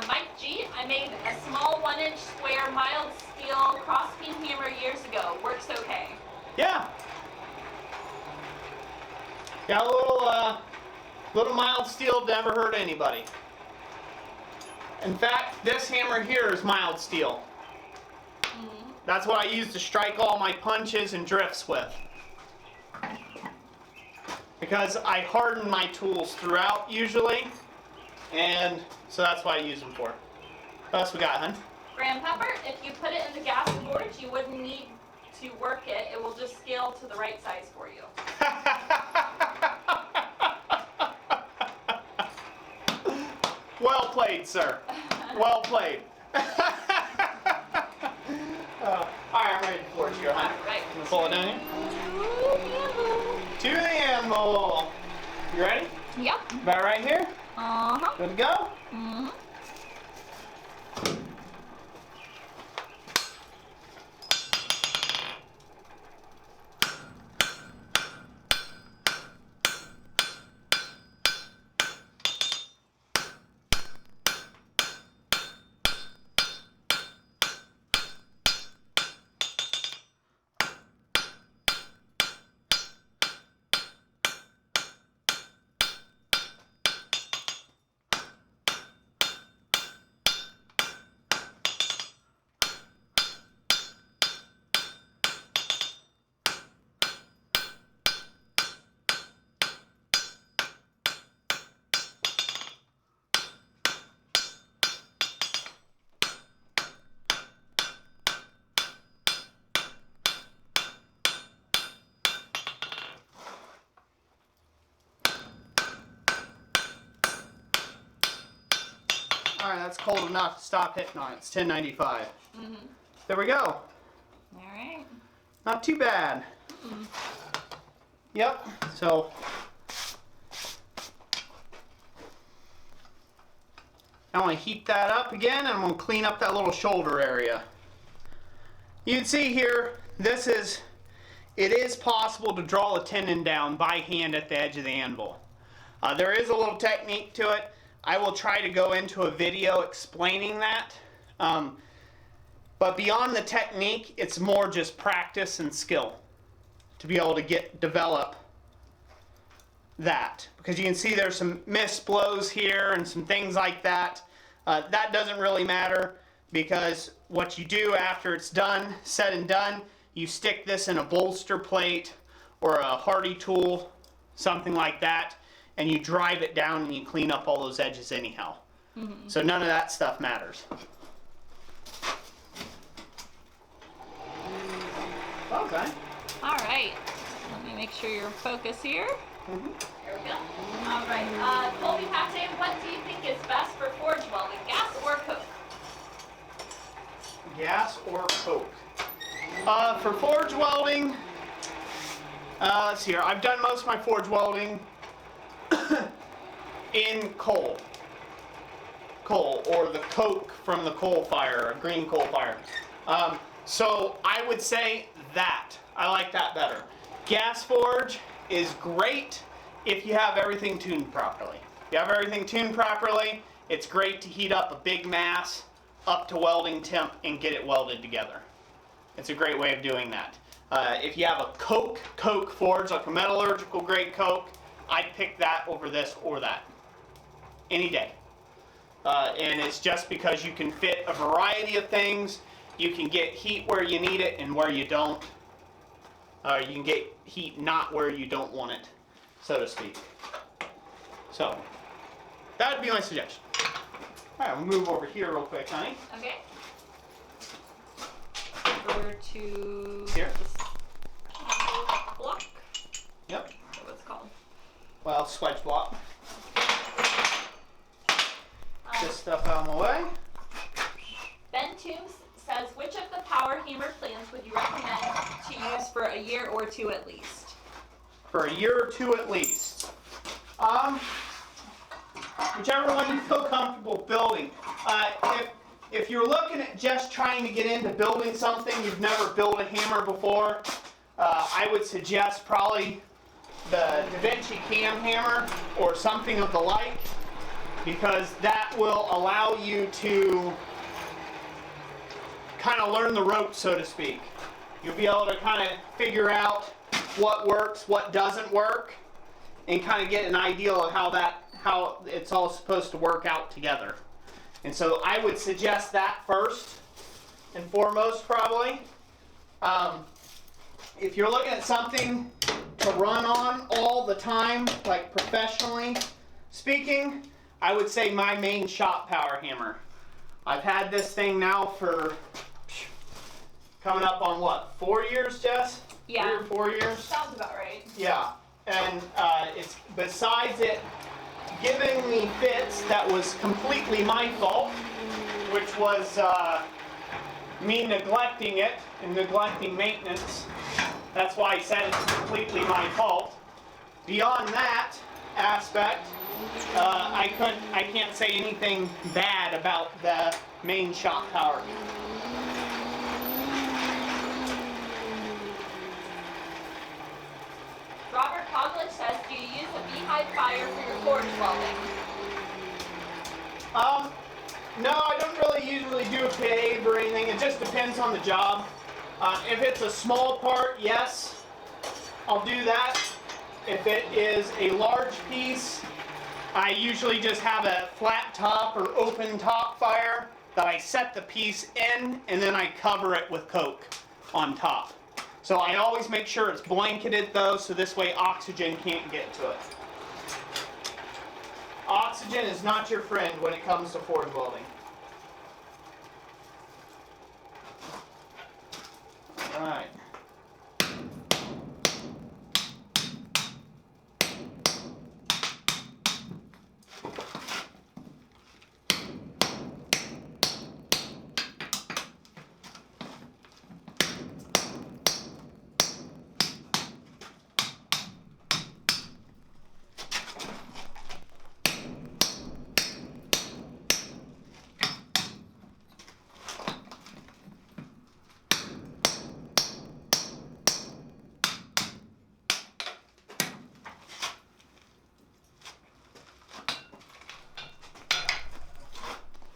Mike G, I made a small 1-inch square mild steel crossbeam hammer years ago. Works okay. Yeah. Got a little mild steel, never hurt anybody. In fact, this hammer here is mild steel. That's what I use to strike all my punches and drifts with. Because I harden my tools throughout usually, and so that's what I use them for. What else we got, hun? Graham Pepper, if you put it in the gas forge, you wouldn't need to work it. It will just scale to the right size for you. Well played, sir. Well played. Alright, I'm ready to forge here, huh? Alright. I'm gonna pull it down here. To the anvil. You ready? Yep. About right here? Uh-huh. Good to go? Mm-hmm. Alright, that's cold enough to stop hitting on it. It's 1095. Mm-hmm. There we go. Alright. Not too bad. Yep, so I want to heat that up again, and I'm going to clean up that little shoulder area. You can see here, it is possible to draw a tendon down by hand at the edge of the anvil. There is a little technique to it. I will try to go into a video explaining that. But beyond the technique, it's more just practice and skill to be able to develop that, because you can see there's some missed blows here and some things like that. That doesn't really matter, because what you do after it's done, said and done, you stick this in a bolster plate or a hardy tool, something like that, and you drive it down and you clean up all those edges anyhow. So none of that stuff matters. Okay. All right. Let me make sure you're focused here. There we go. All right. Colby Pate, what do you think is best for forge welding, gas or coke? Gas or coke? For forge welding, let's see here. I've done most of my forge welding in coal, or the coke from the coal fire, a green coal fire. So I would say that. I like that better. Gas forge is great if you have everything tuned properly. If you have everything tuned properly, it's great to heat up a big mass up to welding temp and get it welded together. It's a great way of doing that. If you have a coke forge, like a metallurgical grade coke, I'd pick that over this or that any day. And it's just because you can fit a variety of things. You can get heat where you need it and where you don't. You can get heat not where you don't want it, so to speak. So, that would be my suggestion. All right, we'll move over here real quick, honey. Okay. Over to Here. this block. Yep. What it's called. Well, swedge block. This stuff out of my way. Ben Toombs says, which of the power hammer plans would you recommend to use for a year or two at least? For a year or two at least. Whichever one you feel comfortable building. If you're looking at just trying to get into building something, you've never built a hammer before, I would suggest probably the Da Vinci cam hammer or something of the like, because that will allow you to kind of learn the ropes, so to speak. You'll be able to kind of figure out what works, what doesn't work, and kind of get an idea of how it's all supposed to work out together. And so I would suggest that first and foremost, probably. If you're looking at something to run on all the time, like professionally speaking, I would say my main shop power hammer. I've had this thing now for coming up on what, 4 years, Jess? Yeah. 3 or 4 years? Sounds about right. Yeah, and it's besides it giving me fits, that was completely my fault, which was me neglecting it and neglecting maintenance. That's why I said it's completely my fault. Beyond that aspect, I can't say anything bad about the main shop power. Robert Coglitch says, do you use a beehive fire for your forge welding? No, I don't really usually do a cave or anything. It just depends on the job. If it's a small part, yes, I'll do that. If it is a large piece, I usually just have a flat top or open top fire that I set the piece in, and then I cover it with coke on top. So I always make sure it's blanketed though, so this way oxygen can't get to it. Oxygen is not your friend when it comes to forge welding. All right.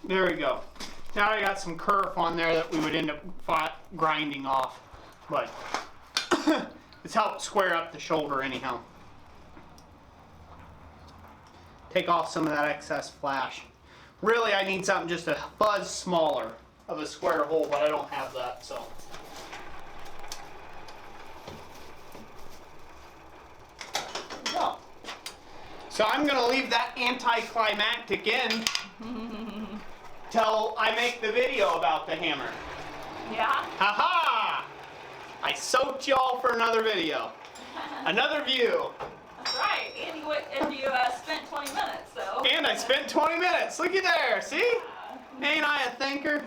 There we go. Now I got some kerf on there that we would end up grinding off, but it's helped square up the shoulder anyhow. take off some of that excess flash. Really, I need something just a buzz smaller of a square hole, but I don't have that, so. Go. So I'm going to leave that anticlimactic in till I make the video about the hammer. Yeah? Haha! I soaked y'all for another video. Another view. That's right. And you spent 20 minutes, so. And I spent 20 minutes. Looky there. See? Ain't I a thinker?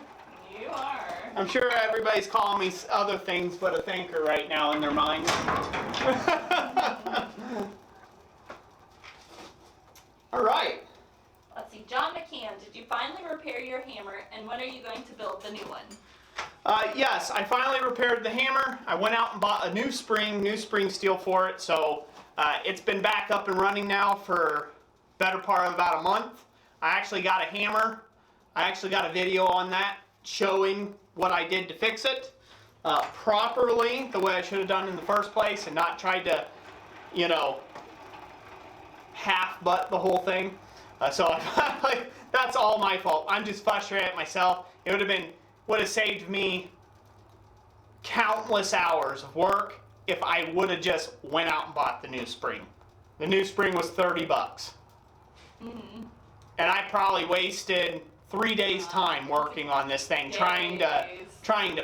You are. I'm sure everybody's calling me other things but a thinker right now in their minds. All right. Let's see. John McCann, did you finally repair your hammer, and when are you going to build the new one? Yes, I finally repaired the hammer. I went out and bought a new spring steel for it, so it's been back up and running now for better part of about a month. I actually got a hammer. I actually got a video on that showing what I did to fix it properly, the way I should have done in the first place, and not tried to, you know, half-butt the whole thing. So that's all my fault. I'm just frustrated at myself. It would have saved me countless hours of work if I would have just went out and bought the new spring. The new spring was 30 bucks. Mm-hmm. And I probably wasted 3 days' time working on this thing, trying to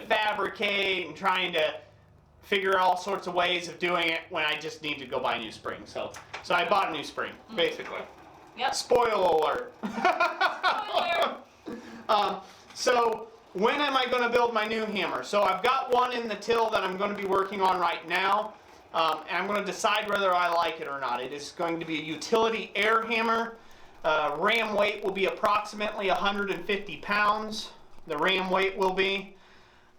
fabricate and trying to figure all sorts of ways of doing it when I just need to go buy a new spring. So I bought a new spring, basically. Yep. Spoiler alert. Spoiler. So when am I going to build my new hammer? So I've got one in the till that I'm going to be working on right now. And I'm going to decide whether I like it or not. It is going to be a utility air hammer. Ram weight will be approximately 150 pounds. The ram weight will be.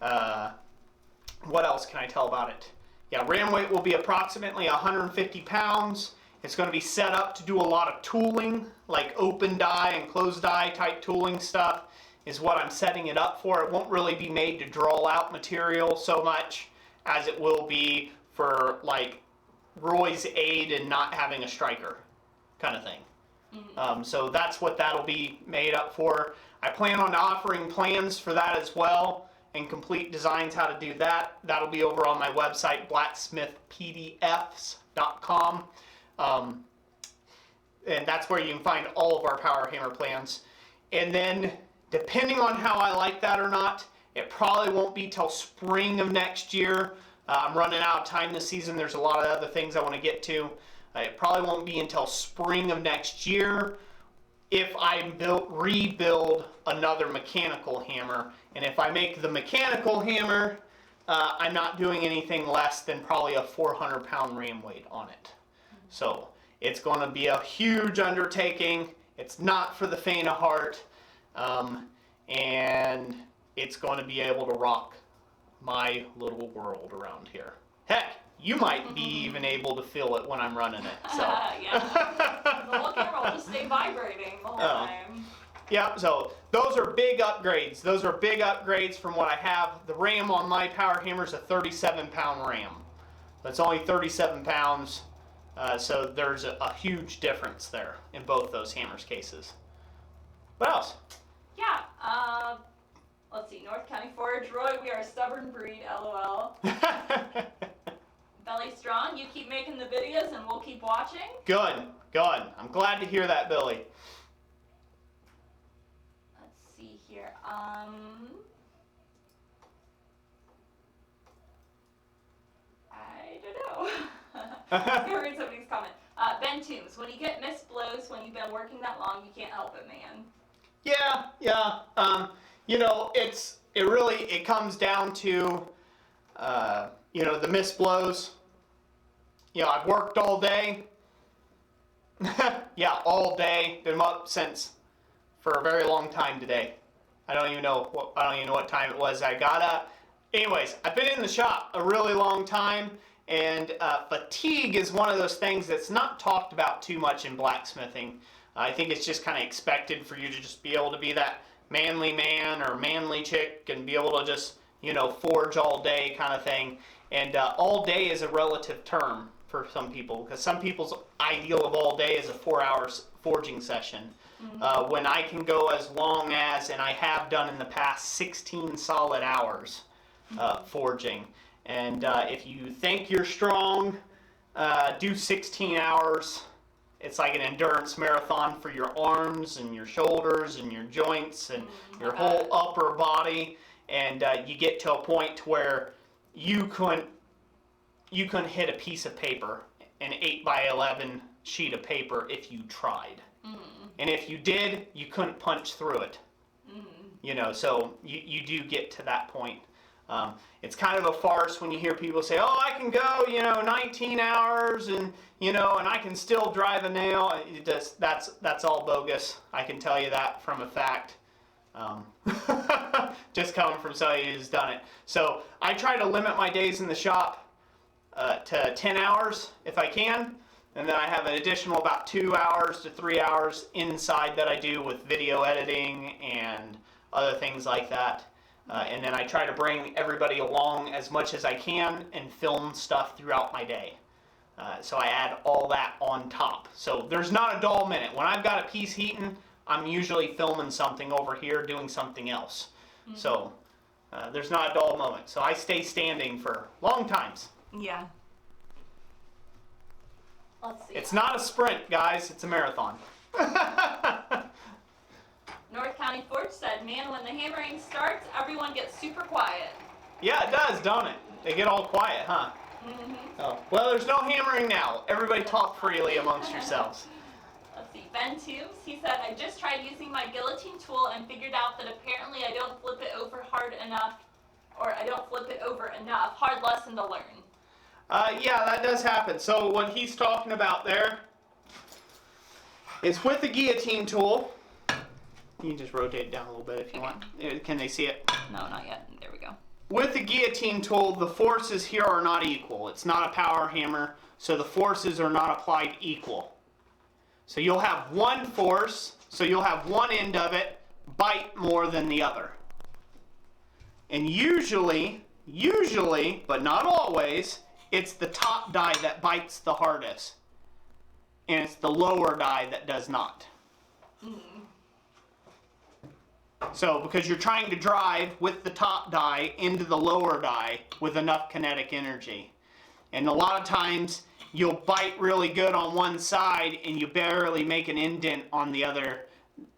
What else can I tell about it? Yeah, ram weight will be approximately 150 pounds. It's going to be set up to do a lot of tooling, like open die and closed die type tooling stuff is what I'm setting it up for. It won't really be made to draw out material so much as it will be for like Roy's aid in not having a striker kind of thing. Mm-hmm. So that's what that'll be made up for. I plan on offering plans for that as well and complete designs how to do that. That'll be over on my website, blacksmithpdfs.com. And that's where you can find all of our power hammer plans. And then, depending on how I like that or not, it probably won't be till spring of next year. I'm running out of time this season. There's a lot of other things I want to get to. It probably won't be until spring of next year if I rebuild another mechanical hammer. And if I make the mechanical hammer, I'm not doing anything less than probably a 400-pound ram weight on it. So it's going to be a huge undertaking. It's not for the faint of heart. And it's going to be able to rock my little world around here. Heck, you might be even able to feel it when I'm running it. So. Yeah. The whole camera will just stay vibrating the whole time. Yeah, so those are big upgrades. Those are big upgrades from what I have. The ram on my power hammer is a 37-pound ram. That's only 37 pounds. So there's a huge difference there in both those hammers cases. What else? Yeah, let's see, North County Forge, Roy, we are a stubborn breed, LOL. Belly Strong, you keep making the videos and we'll keep watching. Good. I'm glad to hear that, Billy. Let's see here, I don't know. I'm gonna read somebody's comment. Ben Toombs, when you get missed blows when you've been working that long, you can't help it, man. Yeah. You know, it comes down to, you know, the missed blows. You know, I've worked all day. Yeah, all day. Been up for a very long time today. I don't even know what time it was I got up. Anyways, I've been in the shop a really long time, and fatigue is one of those things that's not talked about too much in blacksmithing. I think it's just kind of expected for you to just be able to be that manly man or manly chick and be able to just, you know, forge all day kind of thing. And all day is a relative term for some people, because some people's ideal of all day is a 4-hour forging session. When I can go as long as, and I have done in the past, 16 solid hours forging. And if you think you're strong, do 16 hours. It's like an endurance marathon for your arms and your shoulders and your joints and your whole upper body. And you get to a point where you couldn't hit a piece of paper, an 8x11 sheet of paper, if you tried. And if you did, you couldn't punch through it. You know, so you do get to that point. It's kind of a farce when you hear people say, oh, I can go, 19 hours and, and I can still drive a nail. That's all bogus. I can tell you that from a fact. Just coming from somebody who's done it. So I try to limit my days in the shop to 10 hours if I can. And then I have an additional about 2 hours to 3 hours inside that I do with video editing and other things like that. And then I try to bring everybody along as much as I can and film stuff throughout my day. So I add all that on top. So there's not a dull minute. When I've got a piece heating, I'm usually filming something over here, doing something else. So there's not a dull moment. So I stay standing for long times. Yeah. Let's see. It's not a sprint, guys. It's a marathon. North County Forge said, man, when the hammering starts, everyone gets super quiet. Yeah, it does, don't it? They get all quiet, huh? Oh. Well, there's no hammering now. Everybody talk freely amongst yourselves. Let's see. Ben Toombs, he said, I just tried using my guillotine tool and figured out that apparently I don't flip it over hard enough, or I don't flip it over enough. Hard lesson to learn. Yeah, that does happen. So what he's talking about there is with the guillotine tool. You can just rotate it down a little bit if you want. Can they see it? No, not yet. There we go. With the guillotine tool, the forces here are not equal. It's not a power hammer, so the forces are not applied equal. So you'll have one force, so you'll have one end of it bite more than the other. And usually, but not always, it's the top die that bites the hardest. And it's the lower die that does not. So, because you're trying to drive with the top die into the lower die with enough kinetic energy. And a lot of times, you'll bite really good on one side and you barely make an indent on the other,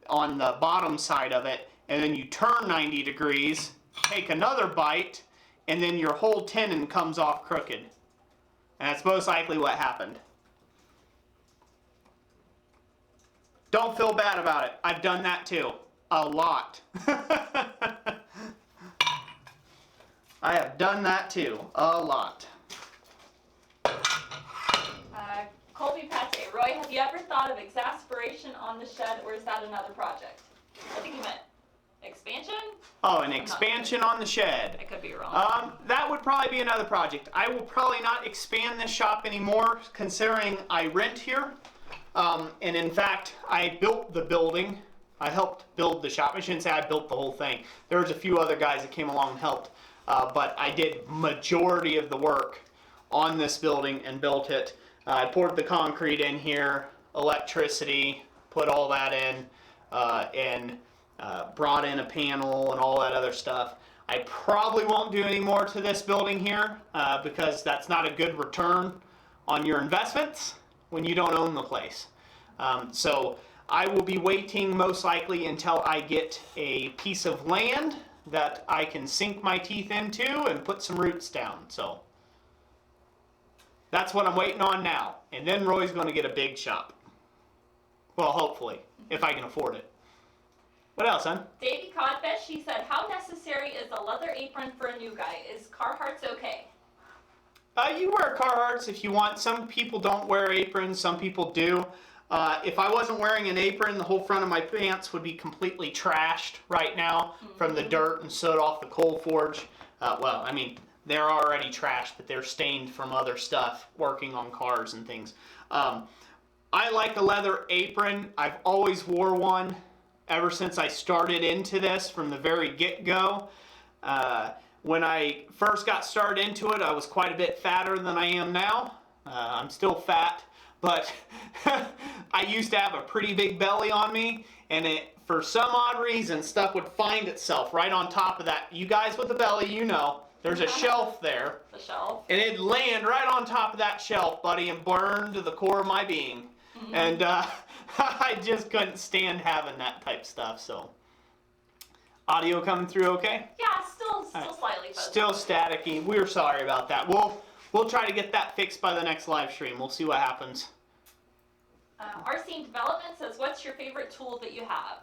on the bottom side of it. And then you turn 90 degrees, take another bite, and then your whole tenon comes off crooked. And that's most likely what happened. Don't feel bad about it. I've done that too. A lot. I have done that too. A lot. Colby Pache, Roy, have you ever thought of exasperation on the shed, or is that another project? I think you meant expansion? Oh, an expansion on the shed. I could be wrong. That would probably be another project. I will probably not expand this shop anymore, considering I rent here. And in fact, I built the building. I helped build the shop. I shouldn't say I built the whole thing. There was a few other guys that came along and helped. But I did majority of the work on this building and built it. I poured the concrete in here, electricity, put all that in, and brought in a panel and all that other stuff. I probably won't do any more to this building here because that's not a good return on your investments when you don't own the place. So I will be waiting most likely until I get a piece of land that I can sink my teeth into and put some roots down. So that's what I'm waiting on now. And then Roy's going to get a big shop. Well, hopefully, if I can afford it. What else, son? Davey Codfish, he said, how necessary is a leather apron for a new guy? Is Carhartt's okay? You wear Carhartts if you want. Some people don't wear aprons, some people do. If I wasn't wearing an apron, the whole front of my pants would be completely trashed right now from the dirt and soot off the coal forge. Well, I mean, they're already trashed, but they're stained from other stuff, working on cars and things. I like a leather apron. I've always wore one ever since I started into this from the very get-go. When I first got started into it, I was quite a bit fatter than I am now. I'm still fat, but I used to have a pretty big belly on me, and for some odd reason, stuff would find itself right on top of that. You guys with a belly, you know, there's a shelf there. The shelf. And it'd land right on top of that shelf, buddy, and burn to the core of my being. And I just couldn't stand having that type stuff, so. Audio coming through okay? Yeah, still slightly fuzzy. Still staticky. We're sorry about that. We'll try to get that fixed by the next live stream. We'll see what happens. RC Development says, what's your favorite tool that you have?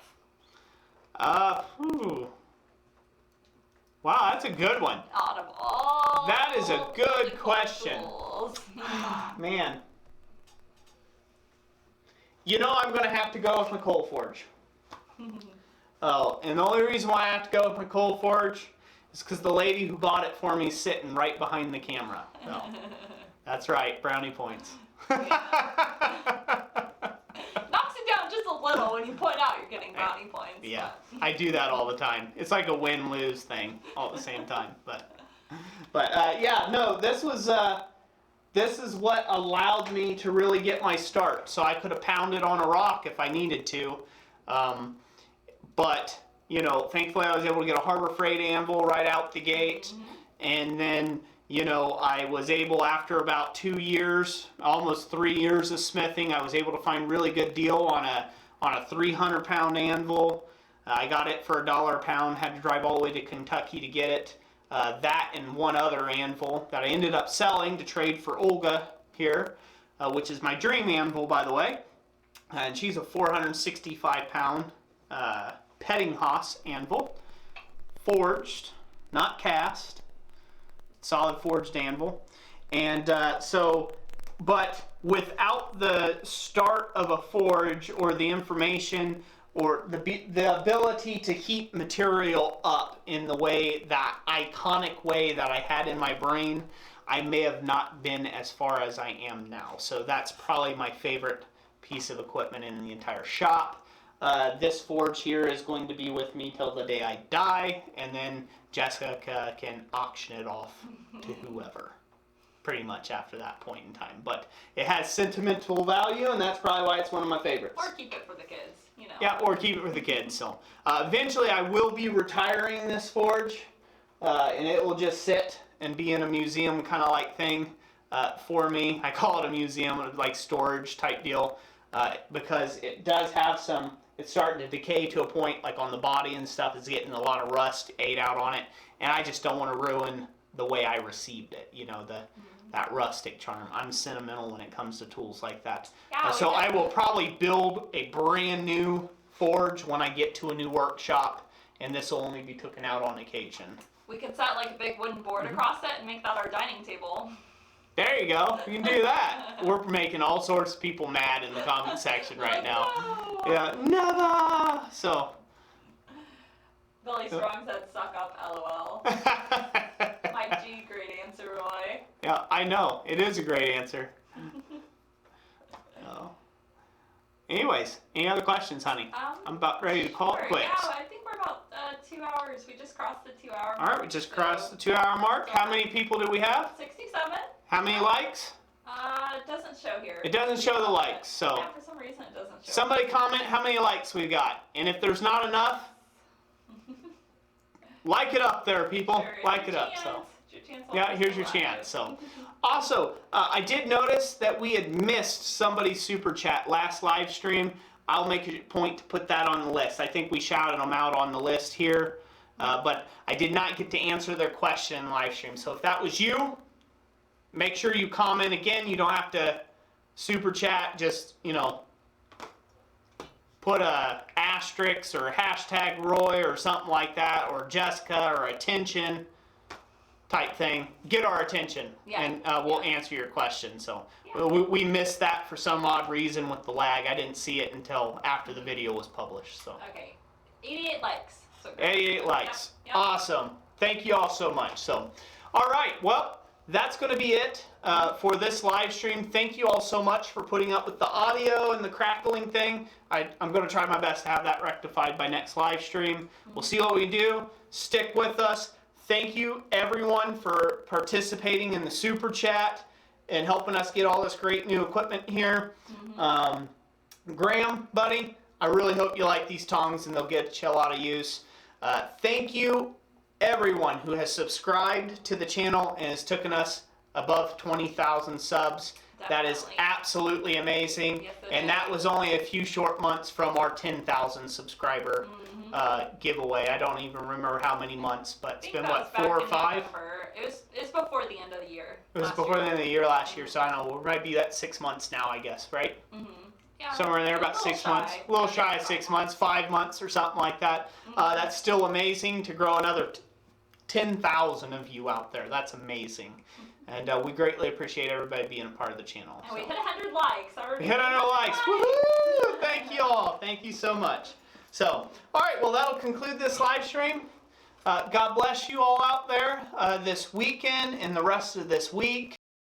Wow, that's a good one. Out of all That is a good really cool question. tools. Man. You know I'm going to have to go with my coal forge. Oh, and the only reason why I have to go with my coal forge is because the lady who bought it for me is sitting right behind the camera. So, that's right, brownie points. Knocks it down just a little when you point out you're getting brownie points. Yeah, I do that all the time. It's like a win-lose thing all at the same time. But yeah, no, this is what allowed me to really get my start. So I could have pounded on a rock if I needed to. But, you know, thankfully I was able to get a Harbor Freight anvil right out the gate. And then, you know, I was able, after about 2 years, almost 3 years of smithing, I was able to find a really good deal on a 300-pound anvil. I got it for $1 a pound, had to drive all the way to Kentucky to get it. That and one other anvil that I ended up selling to trade for Olga here, which is my dream anvil, by the way. And she's a 465-pound Pettinghaus anvil, forged, not cast, solid forged anvil. And but without the start of a forge or the information or the ability to heat material up in the way, that iconic way that I had in my brain, I may have not been as far as I am now. So that's probably my favorite piece of equipment in the entire shop. This forge here is going to be with me till the day I die, and then Jessica can auction it off to whoever, pretty much after that point in time. But it has sentimental value, and that's probably why it's one of my favorites. Or keep it for the kids, you know. Yeah, or keep it for the kids. So eventually I will be retiring this forge, and it will just sit and be in a museum kind of like thing for me. I call it a museum, like storage type deal, because it does have some. It's starting to decay to a point, like on the body and stuff. It's getting a lot of rust ate out on it, and I just don't want to ruin the way I received it. You know, that rustic charm. I'm sentimental when it comes to tools like that. Yeah, So I will probably build a brand new forge when I get to a new workshop, and this will only be taken out on occasion. We could set like a big wooden board across it and make that our dining table. There you go. You can do that. We're making all sorts of people mad in the comment section right now. No. Yeah, never. So. Billy Strong said, "Suck up, LOL." My G, great answer, Roy. Yeah, I know. It is a great answer. Anyways, any other questions, honey? I'm about ready to call it quits. Yeah, I think we're about 2 hours. We just crossed the 2 hour mark. All right, we just crossed the 2 hour mark. How many people do we have? 67. How many likes? It doesn't show here. It doesn't show the likes, so. Yeah, for some reason it doesn't show. Somebody comment how many likes we got. And if there's not enough, like it up there, people. Sure, like it up. So. Your Yeah, here's your chance. So, also, I did notice that we had missed somebody's super chat last live stream. I'll make a point to put that on the list. I think we shouted them out on the list here, but I did not get to answer their question in live stream. So if that was you, make sure you comment again. You don't have to super chat. Just, you know, put a asterisk or hashtag Roy or something like that, or Jessica, or attention type thing. Get our attention, and we'll answer your question. So we missed that for some odd reason with the lag. I didn't see it until after the video was published. So okay, 88 likes. So 88 likes. Yep. Awesome. Thank you all so much. So, all right. Well, that's going to be it for this live stream. Thank you all so much for putting up with the audio and the crackling thing. I'm going to try my best to have that rectified by next live stream. We'll see what we do. Stick with us. Thank you, everyone, for participating in the super chat. and helping us get all this great new equipment here. Graham, buddy, I really hope you like these tongs and they'll get you a lot of use. Thank you, everyone who has subscribed to the channel and has taken us above 20,000 subs. That is absolutely amazing. Yes, and that was only a few short months from our 10,000 subscriber giveaway. I don't even remember how many months, but it's been what, 4 or 5? It's before the end of the year. It was before the end of the year last year, so I don't know, we might be at 6 months now, I guess, right? Yeah, somewhere in there, about 6 months. A little shy of 6 months, 5 months or something like that. That's still amazing to grow another 10,000 of you out there. That's amazing. And we greatly appreciate everybody being a part of the channel. And we hit 100 likes. We hit 100 likes. Woohoo! Thank you all. Thank you so much. So, all right, well, that'll conclude this live stream. God bless you all out there this weekend and the rest of this week.